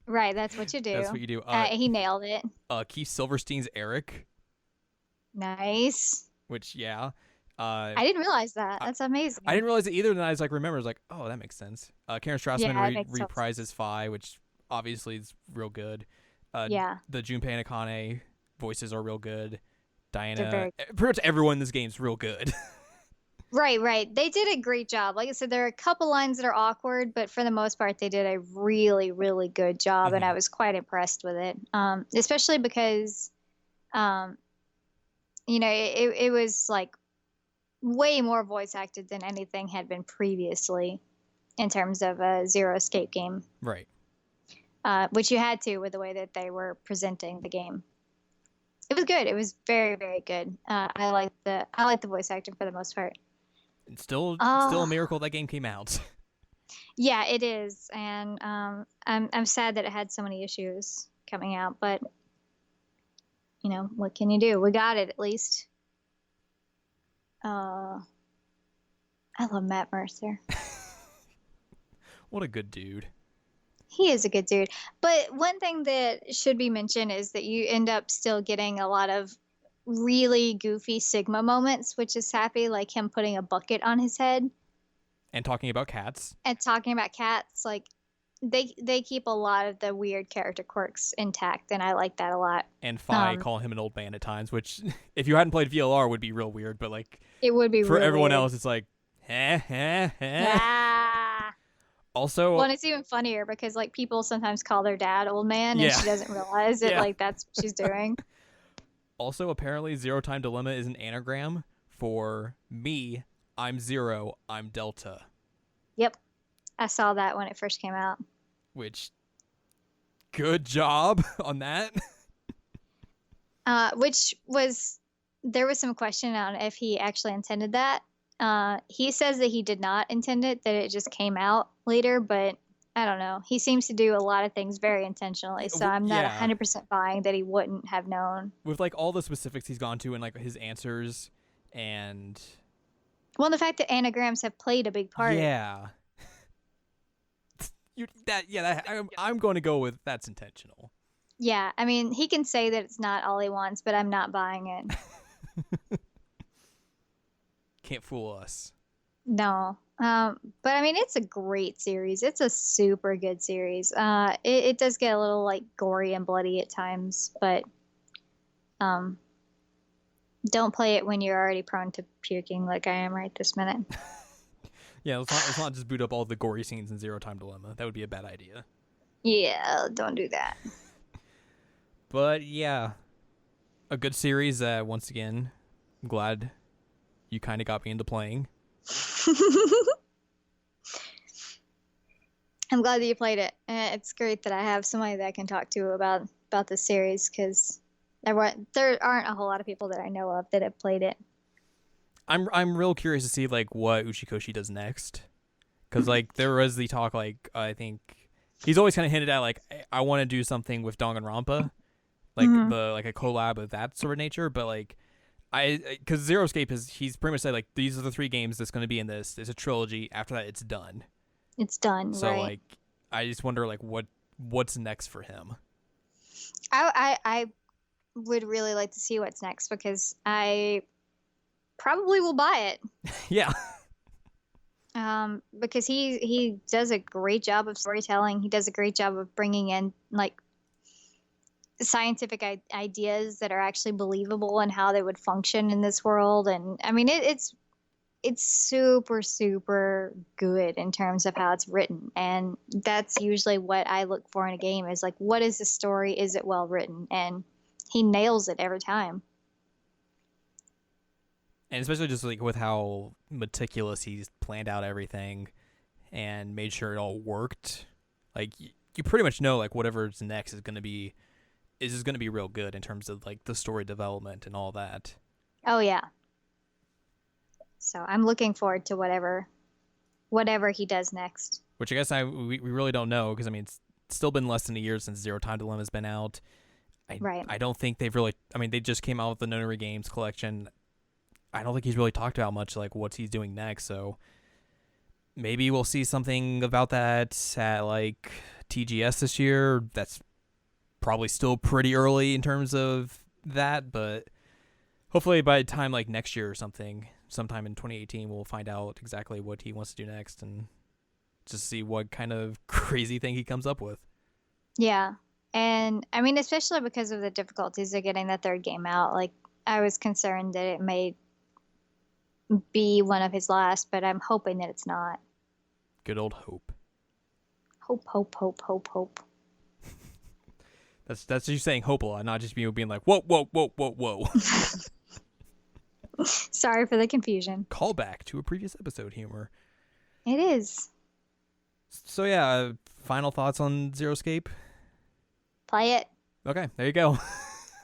Right, that's what you do. That's what you do. He nailed it. Keith Silverstein's Eric. Nice. Which, yeah. I didn't realize that. That's amazing. I didn't realize it either. Then I was like, remember, I was like, oh, that makes sense. Karen Strassman reprises Phi, which obviously is real good. Yeah. The Junpei and Akane voices are real good. Diana, pretty much everyone in this game is real good. Right. They did a great job. Like I said, there are a couple lines that are awkward, but for the most part, they did a really, really good job, and I was quite impressed with it. Especially because, it was like way more voice acted than anything had been previously in terms of a Zero Escape game. Right. Which you had to with the way that they were presenting the game. It was good. It was very, very good. I like the voice acting for the most part. It's still a miracle that game came out. Yeah, it is, and I'm sad that it had so many issues coming out. But what can you do? We got it at least. I love Matt Mercer. What a good dude. He is a good dude. But one thing that should be mentioned is that you end up still getting a lot of really goofy Sigma moments, which is happy, like him putting a bucket on his head. And talking about cats. Like, they keep a lot of the weird character quirks intact, and I like that a lot. And Fi calling him an old man at times, which if you hadn't played VLR would be real weird, but like it would be for real everyone weird. else, it's like, heh. Ah. Also, well, and it's even funnier because like people sometimes call their dad old man, and she doesn't realize it. Like that's what she's doing. Also, apparently, Zero Time Dilemma is an anagram for me. I'm Zero. I'm Delta. Yep, I saw that when it first came out. Which, good job on that. Which was, there was some question on if he actually intended that. He says that he did not intend it, that it just came out later, but I don't know. He seems to do a lot of things very intentionally, so I'm not 100% buying that he wouldn't have known. With like all the specifics he's gone to and like his answers and... Well, the fact that anagrams have played a big part. Yeah. I'm going to go with that's intentional. Yeah, I mean, he can say that it's not all he wants, but I'm not buying it. Can't fool us. No. But I mean, it's a great series. It's a super good series. It does get a little like gory and bloody at times, but don't play it when you're already prone to puking like I am right this minute. Yeah, let's not just boot up all the gory scenes in Zero Time Dilemma. That would be a bad idea. Yeah, don't do that. But yeah, a good series. Once again, I'm glad you kind of got me into playing. I'm glad that you played it. It's great that I have somebody that I can talk to about this series because there aren't a whole lot of people that I know of that have played it. I'm real curious to see like what Uchikoshi does next, because like there was the talk like I think he's always kind of hinted at like I want to do something with Danganronpa, like like a collab of that sort of nature, but like because Zero Escape he's pretty much said like these are the 3 games that's going to be in this. It's a trilogy. After that, it's done. It's done. So right. like I just wonder like what's next for him. I would really like to see what's next because I probably will buy it. Yeah. Because he does a great job of storytelling. He does a great job of bringing in like scientific ideas that are actually believable and how they would function in this world. And I mean, it's super, super good in terms of how it's written. And that's usually what I look for in a game is like, what is the story? Is it well written? And he nails it every time. And especially just like with how meticulous he's planned out everything and made sure it all worked. Like you pretty much know like whatever's next is going to be real good in terms of like the story development and all that. Oh yeah. So I'm looking forward to whatever he does next. Which I guess we really don't know because I mean it's still been less than a year since Zero Time Dilemma's been out. I don't think they've really. I mean, they just came out with the Nonary Games collection. I don't think he's really talked about much like what he's doing next. So maybe we'll see something about that at like TGS this year. That's probably still pretty early in terms of that, but hopefully by the time like next year or something, sometime in 2018, we'll find out exactly what he wants to do next and just see what kind of crazy thing he comes up with. Yeah. And I mean, especially because of the difficulties of getting that 3rd game out, like I was concerned that it may be one of his last, but I'm hoping that it's not. Good old hope. Hope. That's you saying hope a lot, not just you being like, whoa. Sorry for the confusion. Callback to a previous episode humor. It is. So yeah, final thoughts on Zero Escape? Play it. Okay, there you go.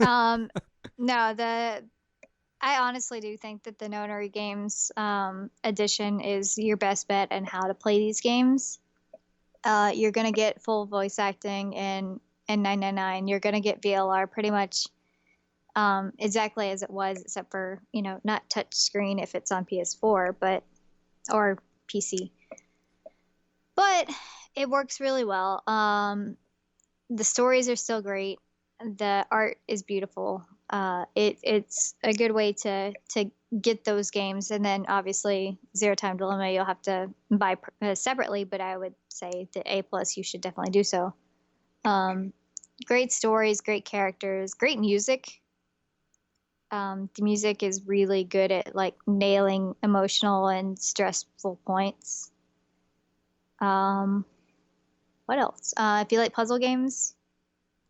No, I honestly do think that the Nonary Games edition is your best bet on how to play these games. You're gonna get full voice acting in 999. You're gonna get VLR pretty much exactly as it was, except for not touch screen if it's on PS4, or PC. But it works really well. The stories are still great. The art is beautiful. It's a good way to get those games. And then obviously Zero Time Dilemma you'll have to buy separately, but I would say the A plus you should definitely do so. Great stories, great characters, great music. The music is really good at like nailing emotional and stressful points. What else? If you like puzzle games,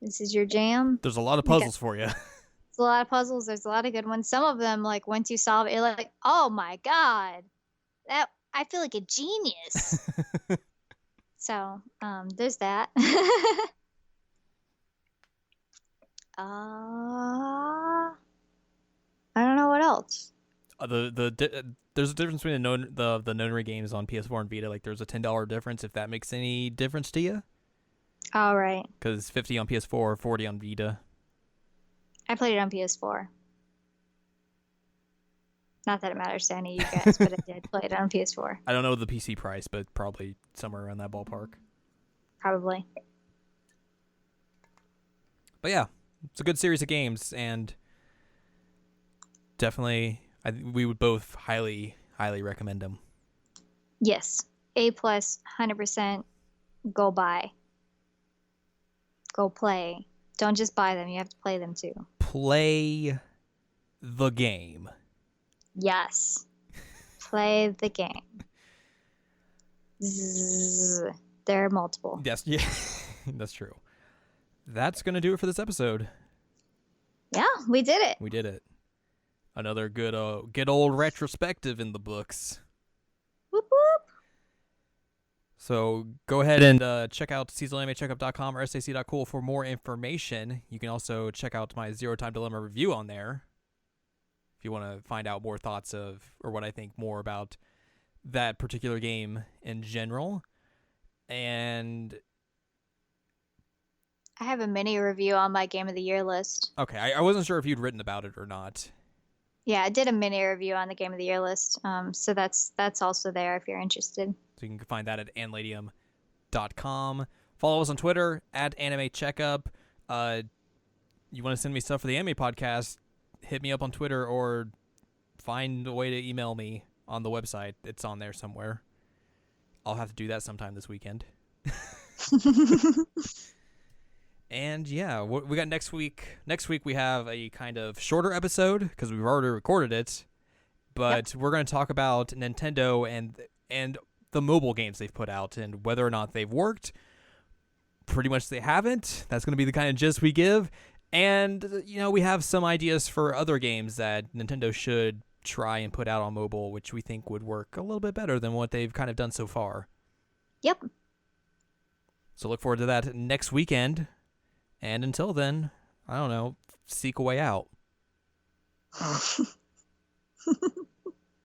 this is your jam. There's a lot of puzzles for you. There's a lot of puzzles. There's a lot of good ones. Some of them, like once you solve it, you're like, oh my god, that I feel like a genius. So, there's that. I don't know what else. There's a difference between the nonary games on PS4 and Vita. Like there's a $10 difference if that makes any difference to you. All right. Because 50 on PS4, 40 on Vita. I played it on PS4. Not that it matters to any of you guys, but I did play it on PS4. I don't know the PC price, but probably somewhere around that ballpark. Probably. But yeah, it's a good series of games, and definitely we would both highly recommend them. Yes. A plus, 100%. Go buy. Go play. Don't just buy them. You have to play them too. Play the game. Yes. Play the game. Zzz. There are multiple. Yes, yeah, that's true. That's going to do it for this episode. Yeah, we did it. We did it. Another good old retrospective in the books. Whoop whoop. So go ahead and check out seasonalanimecheckup.com or sac.cool for more information. You can also check out my Zero Time Dilemma review on there if you want to find out more thoughts of, or what I think more about that particular game in general. And I have a mini review on my Game of the Year list. Okay, I wasn't sure if you'd written about it or not. Yeah, I did a mini review on the Game of the Year list. So that's also there if you're interested. So you can find that at Ladyem.com. Follow us on Twitter at Anime Checkup. You want to send me stuff for the anime podcast, hit me up on Twitter or find a way to email me on the website. It's on there somewhere. I'll have to do that sometime this weekend. And yeah, we got next week. Next week we have a kind of shorter episode because we've already recorded it. But We're going to talk about Nintendo and the mobile games they've put out and whether or not they've worked. Pretty much they haven't. That's going to be the kind of gist we give. And, we have some ideas for other games that Nintendo should try and put out on mobile, which we think would work a little bit better than what they've kind of done so far. Yep. So look forward to that next weekend. And until then, I don't know, seek a way out.